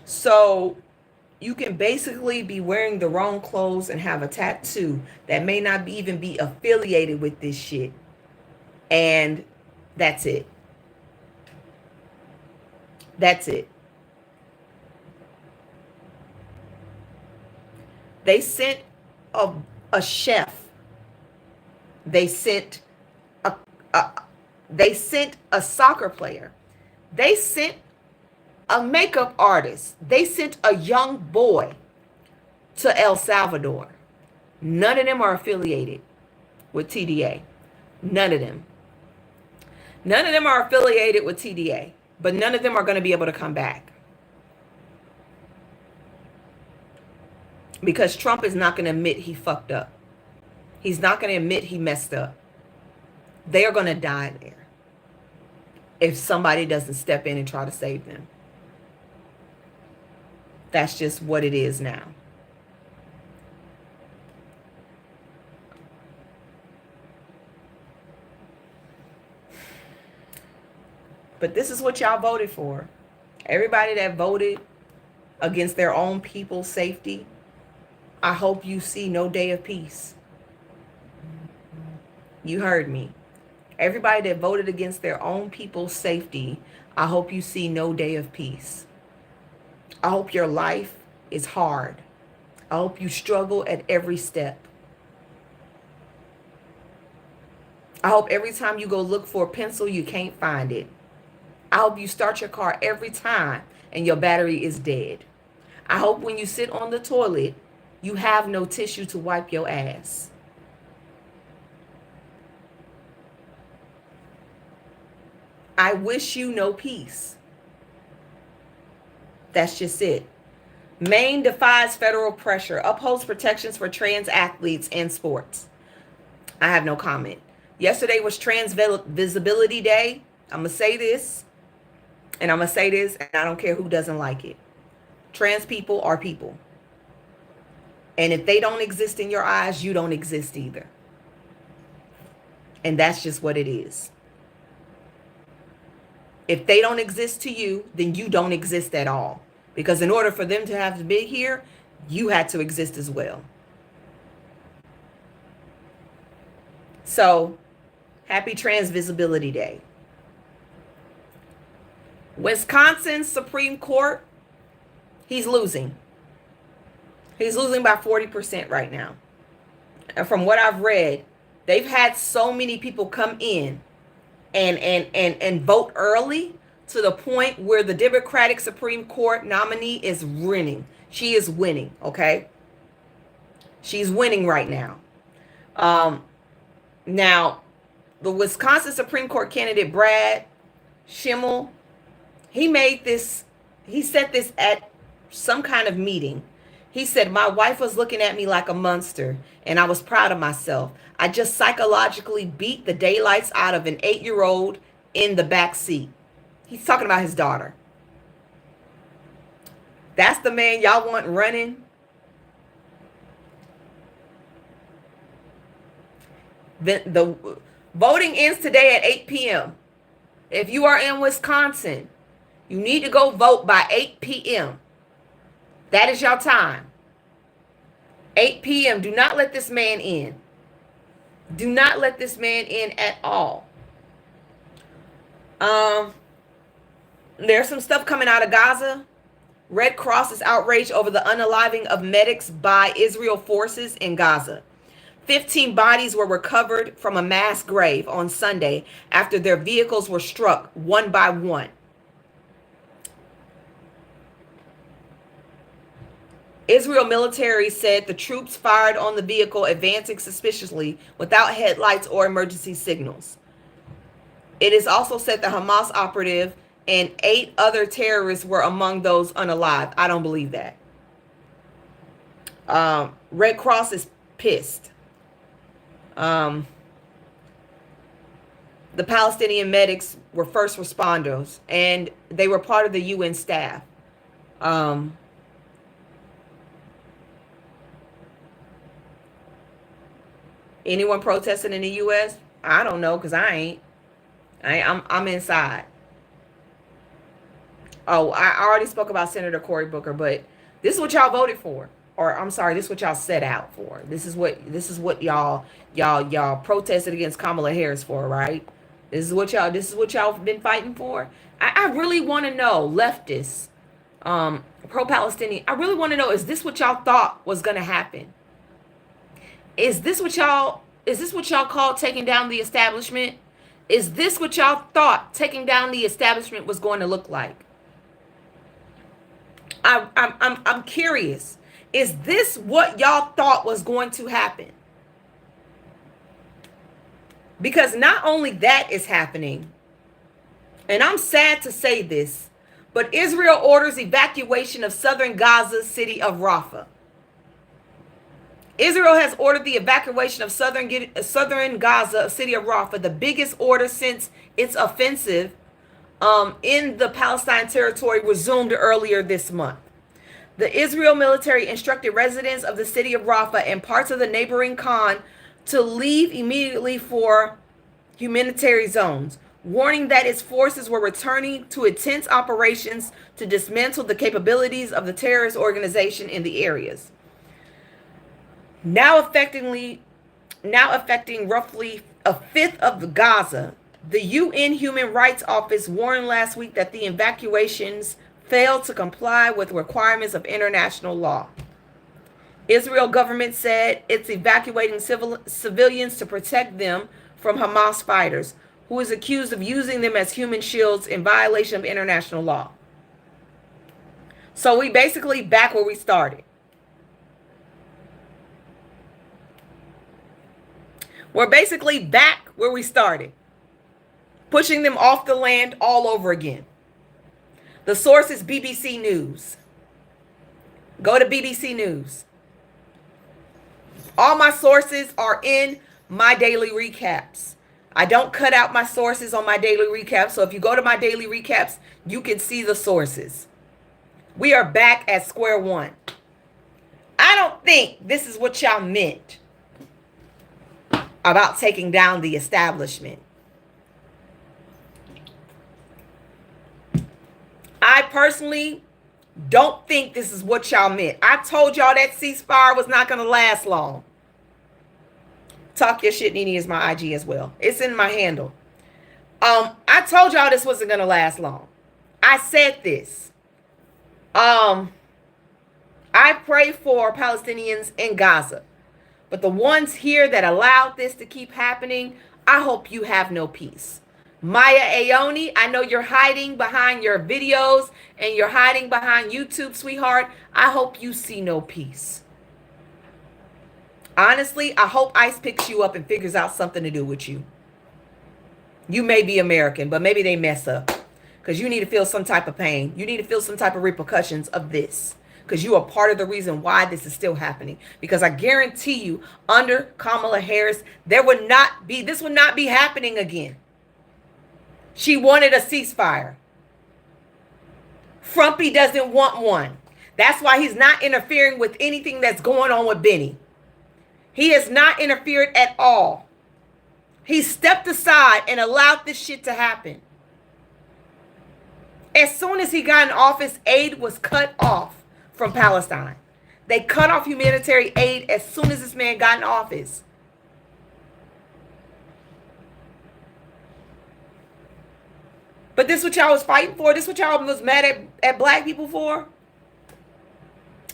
A: So you can basically be wearing the wrong clothes and have a tattoo that may not even be affiliated with this shit. And that's it. That's it. They sent a chef. They sent a soccer player. They sent a makeup artist. They sent a young boy to El Salvador. None of them are affiliated with TDA. None of them. None of them are affiliated with TDA, but none of them are going to be able to come back. Because Trump is not going to admit he fucked up. He's not going to admit he messed up. They are going to die there if somebody doesn't step in and try to save them. That's just what it is now. But this is what y'all voted for. Everybody that voted against their own people's safety, I hope you see no day of peace. You heard me. Everybody that voted against their own people's safety, I hope you see no day of peace. I hope your life is hard. I hope you struggle at every step. I hope every time you go look for a pencil, you can't find it. I hope you start your car every time and your battery is dead. I hope when you sit on the toilet, you have no tissue to wipe your ass. I wish you no peace. That's just it. Maine defies federal pressure, upholds protections for trans athletes and sports. I have no comment. Yesterday was Trans Visibility Day. I'm going to say this, and I'm going to say this, and I don't care who doesn't like it. Trans people are people. And if they don't exist in your eyes, you don't exist either. And that's just what it is. If they don't exist to you, then you don't exist at all. Because in order for them to have to be here, you had to exist as well. So, happy Trans Visibility Day. Wisconsin Supreme Court, he's losing. He's losing by 40% right now. And from what I've read, they've had so many people come in and vote early to the point where the Democratic Supreme Court nominee is winning. She is winning, okay? She's winning right now. Now, the Wisconsin Supreme Court candidate, Brad Schimmel, he said this at some kind of meeting. He said, my wife was looking at me like a monster, and I was proud of myself. I just psychologically beat the daylights out of an 8-year-old in the back seat. He's talking about his daughter. That's the man y'all want running. The voting ends today at 8 p.m. If you are in Wisconsin, you need to go vote by 8 p.m. That is your time. 8 p.m. Do not let this man in. Do not let this man in at all. There's some stuff coming out of Gaza. Red Cross is outraged over the unaliving of medics by Israel forces in Gaza. 15 bodies were recovered from a mass grave on Sunday after their vehicles were struck one by one. Israel military said the troops fired on the vehicle advancing suspiciously without headlights or emergency signals. It is also said the Hamas operative and 8 other terrorists were among those unalived. I don't believe that. Red Cross is pissed. The Palestinian medics were first responders, and they were part of the UN staff. Anyone protesting in the U.S.? I don't know, because I'm inside. Oh, I already spoke about Senator Cory Booker, but this is what y'all voted for. Or I'm sorry, this is what y'all set out for. This is what y'all protested against Kamala Harris for, right? This is what y'all been fighting for. I really want to know, leftists, pro-Palestinian, I really want to know, is this what y'all thought was gonna happen? Is this what y'all call taking down the establishment? Is this what y'all thought taking down the establishment was going to look like? I'm curious. Is this what y'all thought was going to happen? Because not only that is happening, and I'm sad to say this, but Israel orders evacuation of southern Gaza's city of Rafah. Israel has ordered the evacuation of southern Gaza, city of Rafah, the biggest order since its offensive in the Palestine territory resumed earlier this month. The Israel military instructed residents of the city of Rafah and parts of the neighboring Khan to leave immediately for humanitarian zones, warning that its forces were returning to intense operations to dismantle the capabilities of the terrorist organization in the areas. Now affecting roughly a fifth of Gaza, the UN Human Rights Office warned last week that the evacuations failed to comply with requirements of international law. Israel government said it's evacuating civilians to protect them from Hamas fighters, who is accused of using them as human shields in violation of international law. So we basically back where we started. We're basically back where we started, pushing them off the land all over again. The source is BBC News. Go to BBC News. All my sources are in my daily recaps. I don't cut out my sources on my daily recaps. So if you go to my daily recaps, you can see the sources. We are back at square one. I don't think this is what y'all meant about taking down the establishment. I personally don't think this is what y'all meant. I told y'all that ceasefire was not going to last long. Talk Your Shit Nene is my IG as well. It's in my handle. I told y'all this wasn't going to last long. I said this. I pray for Palestinians in Gaza. But the ones here that allowed this to keep happening, I hope you have no peace. Maya Aoni, I know you're hiding behind your videos and you're hiding behind YouTube, sweetheart. I hope you see no peace. Honestly, I hope ICE picks you up and figures out something to do with you. You may be American, but maybe they mess up. Because you need to feel some type of pain. You need to feel some type of repercussions of this. Because you are part of the reason why this is still happening. Because I guarantee you, under Kamala Harris, this would not be happening again. She wanted a ceasefire. Frumpy doesn't want one. That's why he's not interfering with anything that's going on with Benny. He has not interfered at all. He stepped aside and allowed this shit to happen. As soon as he got in office, aid was cut off from Palestine. They cut off humanitarian aid as soon as this man got in office. But this what y'all was fighting for? This what y'all was mad at black people for?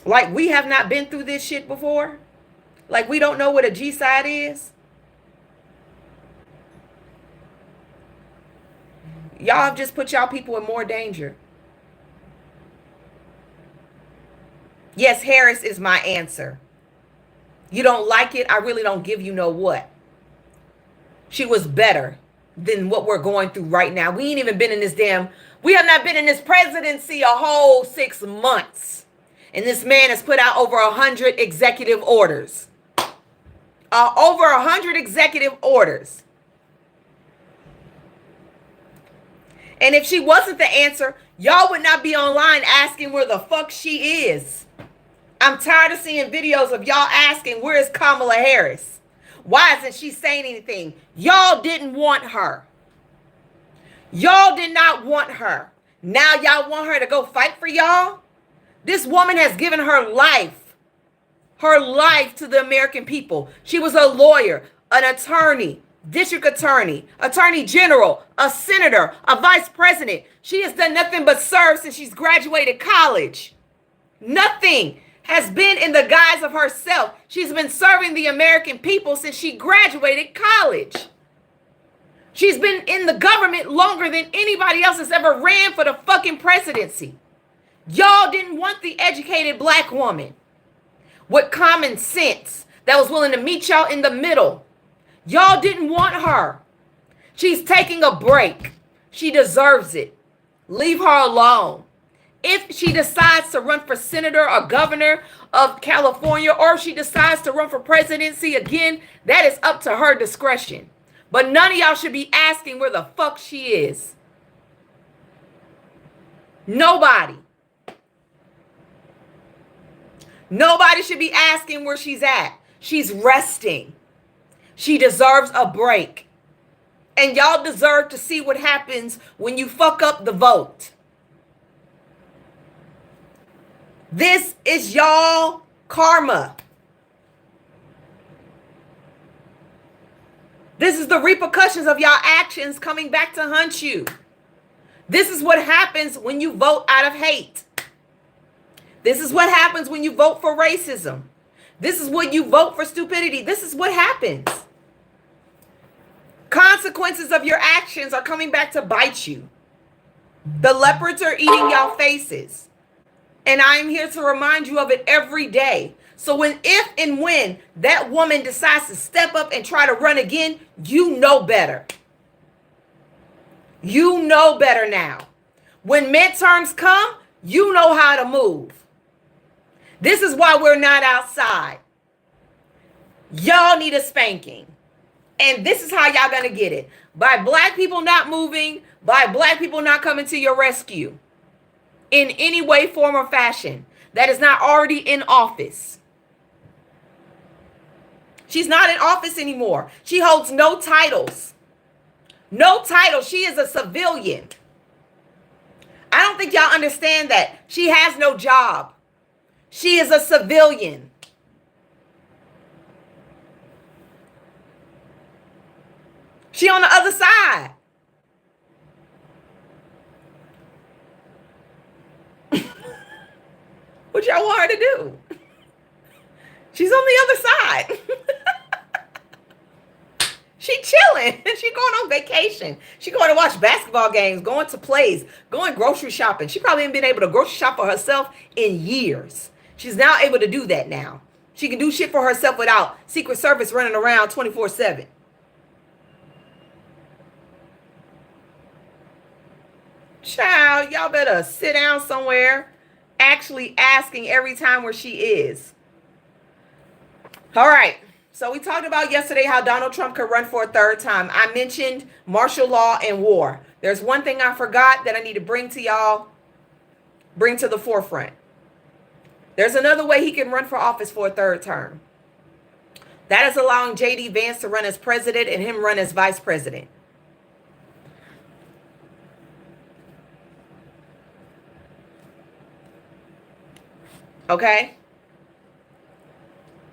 A: Like we have not been through this shit before? Like we don't know what a G-side is? Y'all have just put y'all people in more danger. Yes, Harris is my answer. You don't like it? I really don't give you no what. She was better than what we're going through right now. We ain't even been in this we have not been in this presidency a whole 6 months. And this man has put out over 100 executive orders. Over 100 executive orders. And if she wasn't the answer, y'all would not be online asking where the fuck she is. I'm tired of seeing videos of y'all asking, where is Kamala Harris? Why isn't she saying anything? Y'all didn't want her. Y'all did not want her. Now y'all want her to go fight for y'all? This woman has given her life to the American people. She was a lawyer, an attorney, district attorney, attorney general, a senator, a vice president. She has done nothing but serve since she's graduated college. Nothing has been in the guise of herself. She's been serving the American people since she graduated college. She's been in the government longer than anybody else has ever ran for the fucking presidency. Y'all didn't want the educated black woman with common sense that was willing to meet y'all in the middle. Y'all didn't want her. She's taking a break. She deserves it. Leave her alone. If she decides to run for senator or governor of California, or if she decides to run for presidency again, that is up to her discretion. But none of y'all should be asking where the fuck she is. Nobody. Nobody should be asking where she's at. She's resting. She deserves a break. And y'all deserve to see what happens when you fuck up the vote. This is y'all karma. This is the repercussions of y'all actions coming back to hunt you. This is what happens when you vote out of hate. This is what happens when you vote for racism. This is when you vote for stupidity. This is what happens. Consequences of your actions are coming back to bite you. The leopards are eating y'all faces. And I'm here to remind you of it every day. So if and when that woman decides to step up and try to run again, you know better. You know better now. When midterms come, you know how to move. This is why we're not outside. Y'all need a spanking. And this is how y'all gonna get it. By black people not moving, by black people not coming to your rescue. In any way, form, or fashion that is not already in office. She's not in office anymore. She holds no titles. No title. She is a civilian. I don't think y'all understand that. She has no job. She is a civilian. She on the other side. What y'all want her to do? She's on the other side. She chilling. She going on vacation. She going to watch basketball games, going to plays, going grocery shopping. She probably ain't been able to grocery shop for herself in years. She's now able to do that now. She can do shit for herself without Secret Service running around 24/7. Child, y'all better sit down somewhere actually asking every time where she is. All right. So we talked about yesterday how Donald Trump could run for a third time. I mentioned martial law and war. There's one thing I forgot that I need to bring to y'all, bring to the forefront. There's another way he can run for office for a third term. That is allowing J.D. Vance to run as president and him run as vice president. Okay?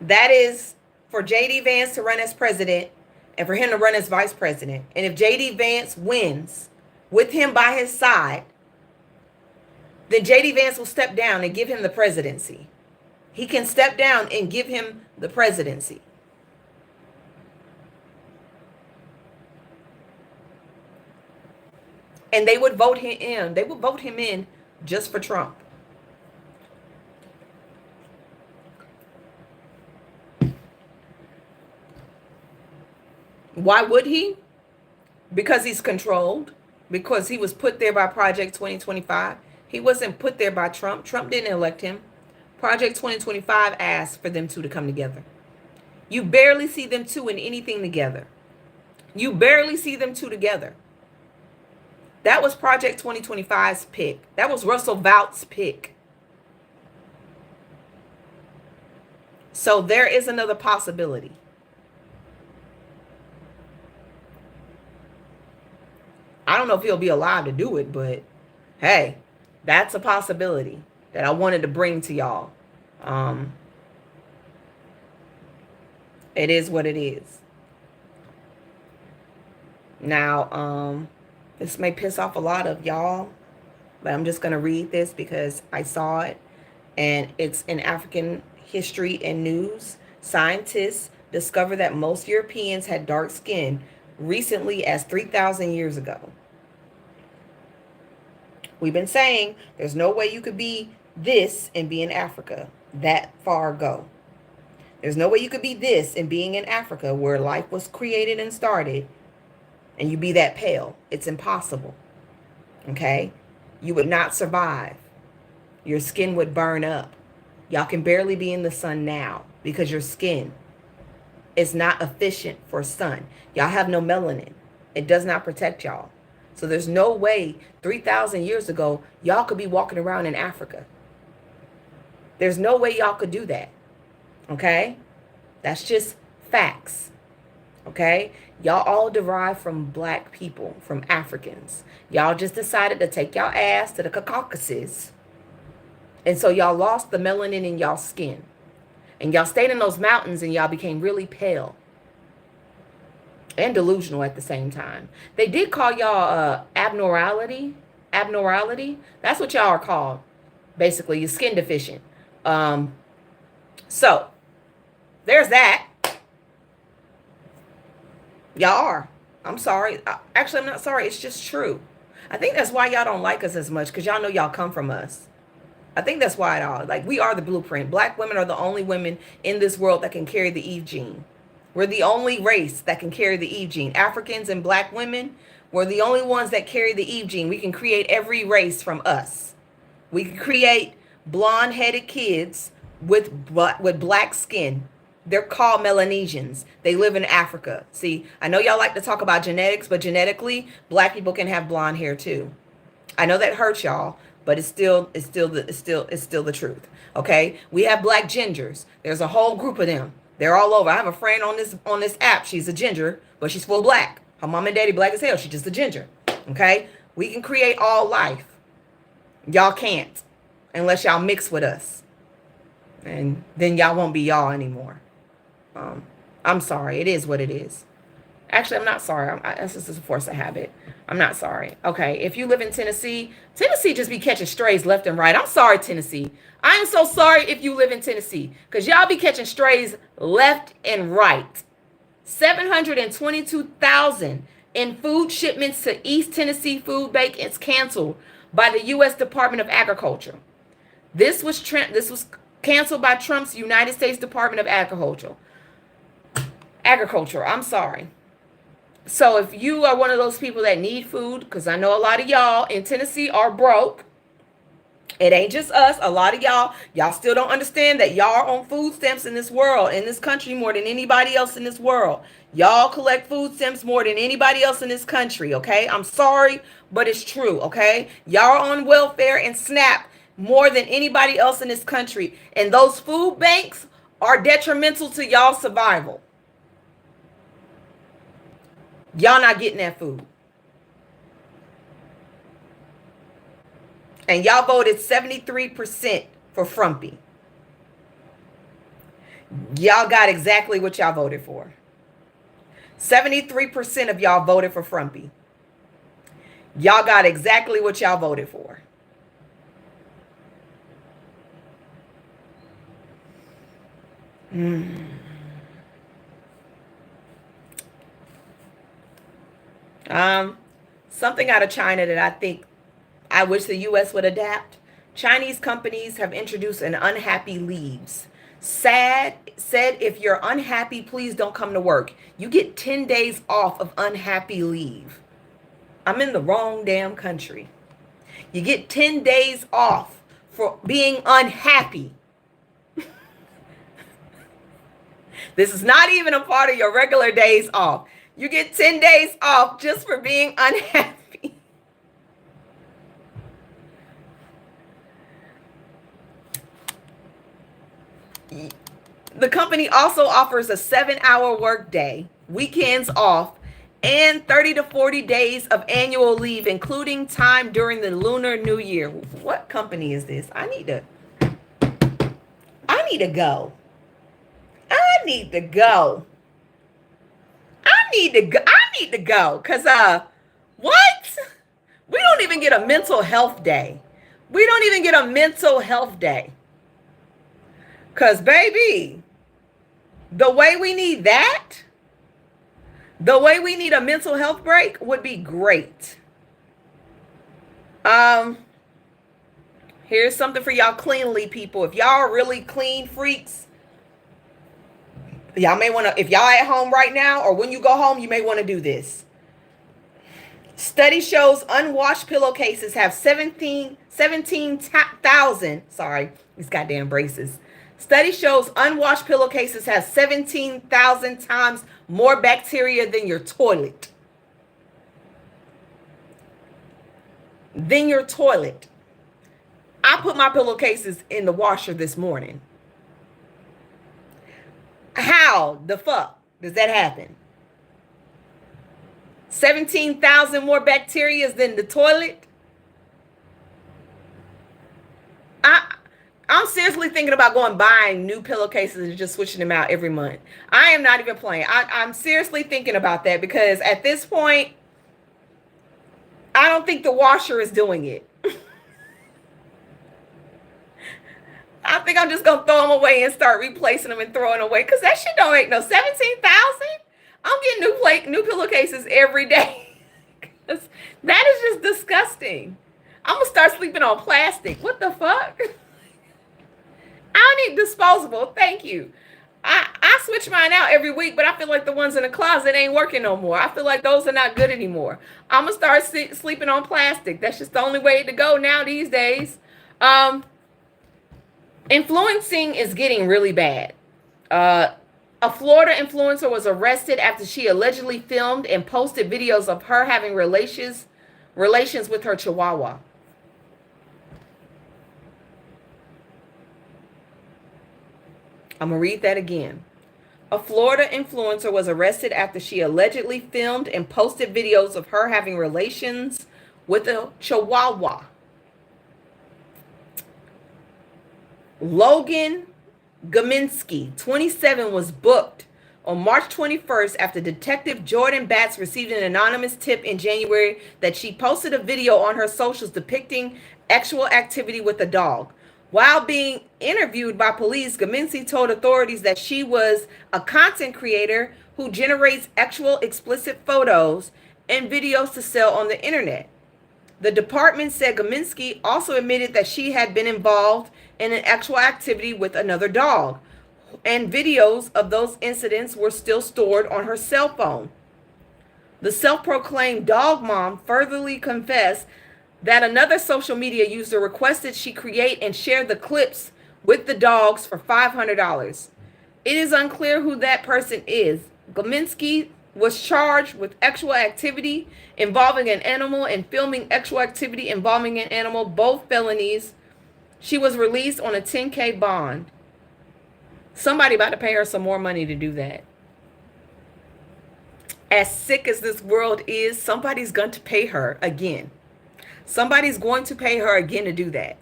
A: That is for J.D. Vance to run as president and for him to run as vice president. And if J.D. Vance wins with him by his side, then J.D. Vance will step down and give him the presidency. He can step down and give him the presidency. And they would vote him in. They would vote him in just for Trump. Why would he? Because he's controlled. Because he was put there by Project 2025. He wasn't put there by Trump. Trump didn't elect him. Project 2025 asked for them two to come together. You barely see them two in anything together. You barely see them two together. That was Project 2025's pick. That was Russell Vought's pick. So there is another possibility. I don't know if he'll be alive to do it, but hey, that's a possibility that I wanted to bring to y'all. It is what it is. Now, this may piss off a lot of y'all, but I'm just going to read this because I saw it, and it's in African history and news. Scientists discovered that most Europeans had dark skin recently as 3,000 years ago. We've been saying there's no way you could be this and be in Africa that far ago. There's no way you could be this and being in Africa where life was created and started, and you be that pale. It's impossible. Okay? You would not survive. Your skin would burn up. Y'all can barely be in the sun now because your skin is not efficient for sun. Y'all have no melanin. It does not protect y'all. So there's no way 3,000 years ago, y'all could be walking around in Africa. There's no way y'all could do that. Okay? That's just facts. Okay? Y'all all derive from black people, from Africans. Y'all just decided to take y'all ass to the Caucasus. And so y'all lost the melanin in y'all skin. And y'all stayed in those mountains and y'all became really pale. And delusional at the same time. They did call y'all abnormality. That's what y'all are called. Basically, you're skin deficient. So, there's that. Y'all are. I'm sorry. Actually, I'm not sorry. It's just true. I think that's why y'all don't like us as much, because y'all know y'all come from us. I think that's why it all. Like, we are the blueprint. Black women are the only women in this world that can carry the Eve gene. We're the only race that can carry the Eve gene. Africans and black women, we're the only ones that carry the Eve gene. We can create every race from us. We can create blonde-headed kids with black skin. They're called Melanesians. They live in Africa. See, I know y'all like to talk about genetics, but genetically, black people can have blonde hair too. I know that hurts y'all, but it's still the truth. Okay? We have black gingers. There's a whole group of them. They're all over. I have a friend on this app. She's a ginger, but she's full black. Her mom and daddy black as hell. She's just a ginger. Okay? We can create all life. Y'all can't unless y'all mix with us. And then y'all won't be y'all anymore. I'm sorry. It is what it is. Actually, I'm not sorry. This is a force of habit. I'm not sorry. Okay, if you live in Tennessee, Tennessee just be catching strays left and right. I'm sorry, Tennessee. I am so sorry if you live in Tennessee, because y'all be catching strays left and right. 722,000 in food shipments to East Tennessee food bank is canceled by the U.S. Department of Agriculture. This was canceled by Trump's United States Department of Agriculture. I'm sorry. So if you are one of those people that need food, because I know a lot of y'all in Tennessee are broke. It ain't just us. A lot of y'all still don't understand that y'all are on food stamps in this world, in this country, more than anybody else in this world. Y'all collect food stamps more than anybody else in this country, okay? I'm sorry, but it's true, okay? Y'all are on welfare and SNAP more than anybody else in this country. And those food banks are detrimental to y'all survival. Y'all not getting that food. And y'all voted 73% for Frumpy. Y'all got exactly what y'all voted for. 73% of y'all voted for Frumpy. Y'all got exactly what y'all voted for. Something out of China that I wish the U.S. would adapt. Chinese companies have introduced an unhappy leaves. Said if you're unhappy, please don't come to work. You get 10 days off of unhappy leave. I'm in the wrong damn country. You get 10 days off for being unhappy. This is not even a part of your regular days off. You get 10 days off just for being unhappy. The company also offers a 7-hour workday, weekends off, and 30 to 40 days of annual leave, including time during the Lunar New Year. What company is this? I need to go. I need to go. Cause what? We don't even get a mental health day. Cause baby, the way we need a mental health break would be great. Here's something for y'all cleanly people. If y'all are really clean freaks, y'all may want to, if y'all at home right now or when you go home, you may want to do this. Study shows unwashed pillowcases have 17,000, sorry, these goddamn braces. Study shows unwashed pillowcases have 17,000 times more bacteria than your toilet. I put my pillowcases in the washer this morning. How the fuck does that happen? 17,000 more bacteria than the toilet? I'm seriously thinking about buying new pillowcases and just switching them out every month. I am not even playing. I'm seriously thinking about that because at this point, I don't think the washer is doing it. I think I'm just going to throw them away and start replacing them and throwing away because that shit don't make no 17,000. I'm getting new pillowcases every day. That is just disgusting. I'm going to start sleeping on plastic. What the fuck? I need disposable. Thank you. I switch mine out every week, but I feel like the ones in the closet ain't working no more. I feel like those are not good anymore. I'm going to start sleeping on plastic. That's just the only way to go now these days. Influencing is getting really bad. A Florida influencer was arrested after she allegedly filmed and posted videos of her having relations with her chihuahua. I'm going to read that again. A Florida influencer was arrested after she allegedly filmed and posted videos of her having relations with a chihuahua. Logan Gominski, 27, was booked On March 21st, after Detective Jordan Batts received an anonymous tip in January that she posted a video on her socials depicting sexual activity with a dog. While being interviewed by police, Gamensi told authorities that she was a content creator who generates sexual explicit photos and videos to sell on the internet. The department said Gamensi also admitted that she had been involved in an sexual activity with another dog, and videos of those incidents were still stored on her cell phone. The self-proclaimed dog mom furtherly confessed that another social media user requested she create and share the clips with the dogs for $500. It is unclear who that person is. Gamensi was charged with sexual activity involving an animal and filming sexual activity involving an animal, both felonies. She was released on a $10K bond. Somebody about to pay her some more money to do that. As sick as this world is, somebody's going to pay her again. Somebody's going to pay her again to do that.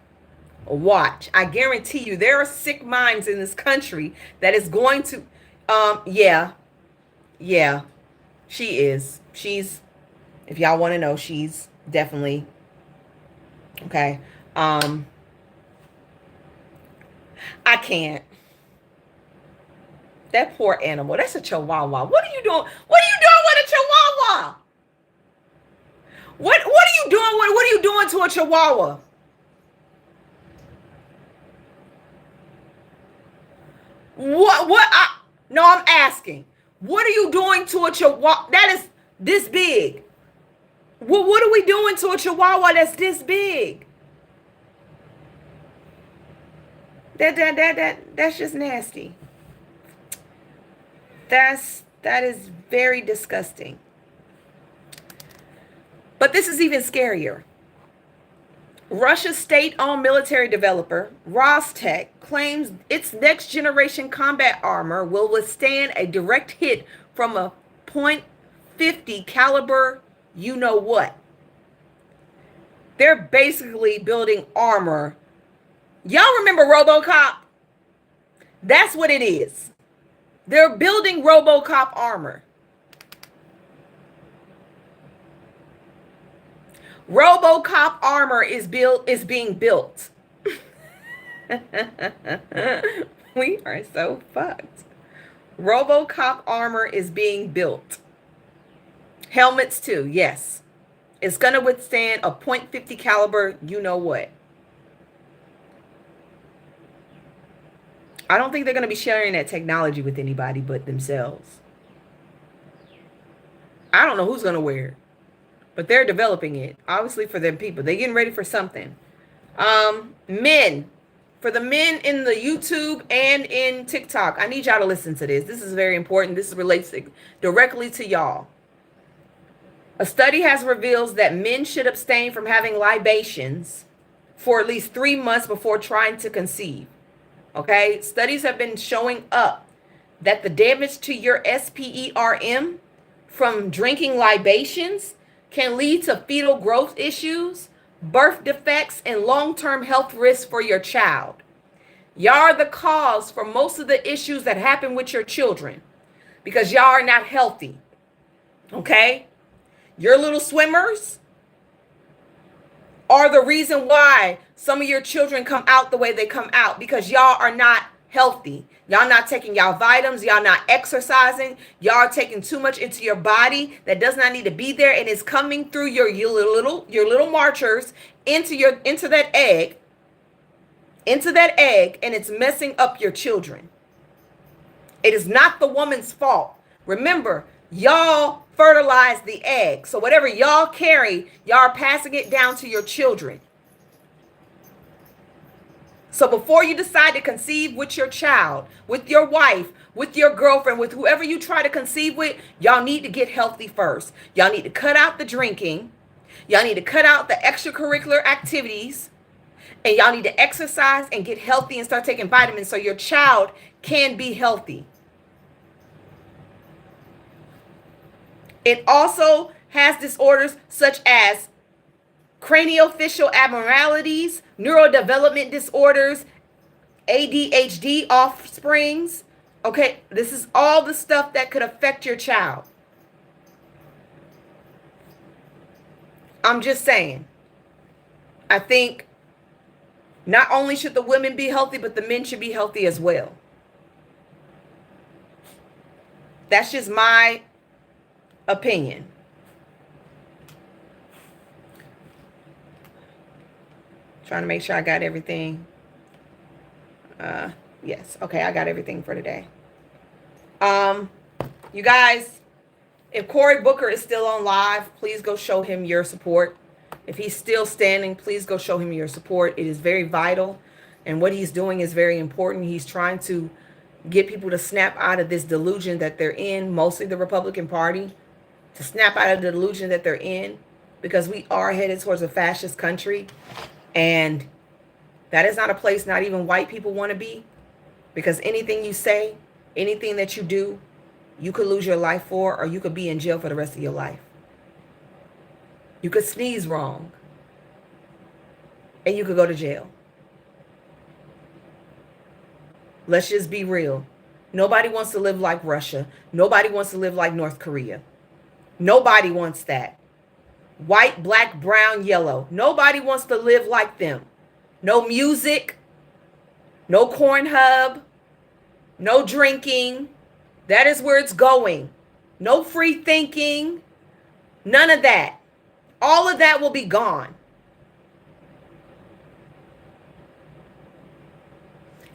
A: Watch. I guarantee you there are sick minds in this country that is going to, yeah, she is. She's, if y'all want to know, she's definitely, okay. I can't. That poor animal. That's a chihuahua. What are you doing? What are you doing with a chihuahua? What are you doing? What are you doing to a chihuahua? No, I'm asking. What are you doing to a chihuahua that is this big? What are we doing to a chihuahua that's this big? That's just nasty. That is very disgusting. But this is even scarier. Russia's state-owned military developer, Rostec, claims its next-generation combat armor will withstand a direct hit from a .50 caliber you-know-what. They're basically building armor. Y'all remember RoboCop? That's what it is. They're building RoboCop armor. RoboCop armor is being built. We are so fucked. RoboCop armor is being built. Helmets too, yes. It's going to withstand a .50 caliber you-know-what. I don't think they're going to be sharing that technology with anybody but themselves. I don't know who's going to wear it, but they're developing it, obviously, for them people. They're getting ready for something. Men. For the men in the YouTube and in TikTok, I need y'all to listen to this. This is very important. This relates directly to y'all. A study has revealed that men should abstain from having libations for at least 3 months before trying to conceive. Okay? Studies have been showing up that the damage to your sperm from drinking libations can lead to fetal growth issues, birth defects, and long-term health risks for your child. Y'all are the cause for most of the issues that happen with your children because y'all are not healthy. Okay? Your little swimmers are the reason why some of your children come out the way they come out because y'all are not healthy. Y'all not taking y'all vitamins. Y'all not exercising. Y'all are taking too much into your body that does not need to be there, and it's coming through your little marchers into that egg, and it's messing up your children. It is not the woman's fault. Remember, y'all fertilize the egg. So whatever y'all carry, y'all are passing it down to your children. So before you decide to conceive with your child, with your wife, with your girlfriend, with whoever you try to conceive with, y'all need to get healthy first. Y'all need to cut out the drinking. Y'all need to cut out the extracurricular activities. And y'all need to exercise and get healthy and start taking vitamins so your child can be healthy. It also has disorders such as craniofacial abnormalities, neurodevelopment disorders, ADHD offsprings, Okay, this is all the stuff that could affect your child. I'm just saying. I think not only should the women be healthy, but the men should be healthy as well. That's just my opinion. Trying to make sure I got everything. Yes. Okay, I got everything for today. You guys, if Cory Booker is still on live, please go show him your support. If he's still standing, please go show him your support. It is very vital, and what he's doing is very important. He's trying to get people to snap out of this delusion that they're in, mostly the Republican Party, to snap out of the delusion that they're in, because we are headed towards a fascist country, and that is not a place not even white people want to be, because anything you say, anything that you do, you could lose your life for, or you could be in jail for the rest of your life. You could sneeze wrong, and you could go to jail. Let's just be real. Nobody wants to live like Russia. Nobody wants to live like North Korea. Nobody wants that. White, black, brown, yellow. Nobody wants to live like them. No music. No Pornhub. No drinking. That is where it's going. No free thinking. None of that. All of that will be gone.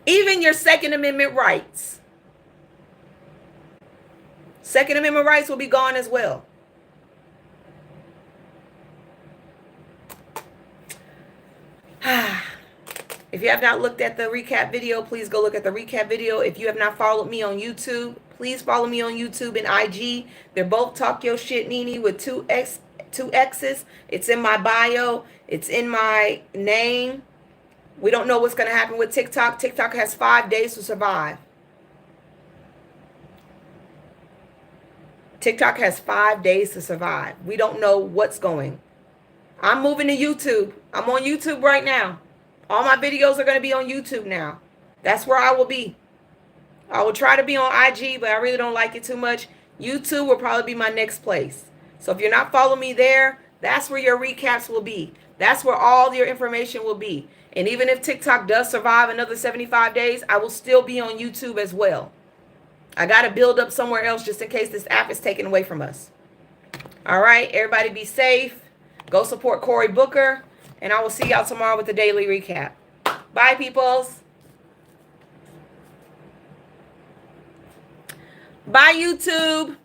A: Even your Second Amendment rights. Second Amendment rights will be gone as well. If you have not looked at the recap video, please go look at the recap video. If you have not followed me on YouTube, please follow me on YouTube and IG. They're both Talk Your Shit Nene with two X's. It's in my bio. It's in my name. We don't know what's going to happen with TikTok. TikTok has 5 days to survive. TikTok has 5 days to survive. We don't know what's going. I'm moving to YouTube. I'm on YouTube right now. All my videos are going to be on YouTube now. That's where I will be. I will try to be on IG, but I really don't like it too much. YouTube will probably be my next place. So if you're not following me there, that's where your recaps will be. That's where all your information will be. And even if TikTok does survive another 75 days, I will still be on YouTube as well. I got to build up somewhere else just in case this app is taken away from us. All right, everybody be safe. Go support Cory Booker. And I will see y'all tomorrow with the daily recap. Bye, peoples. Bye, YouTube.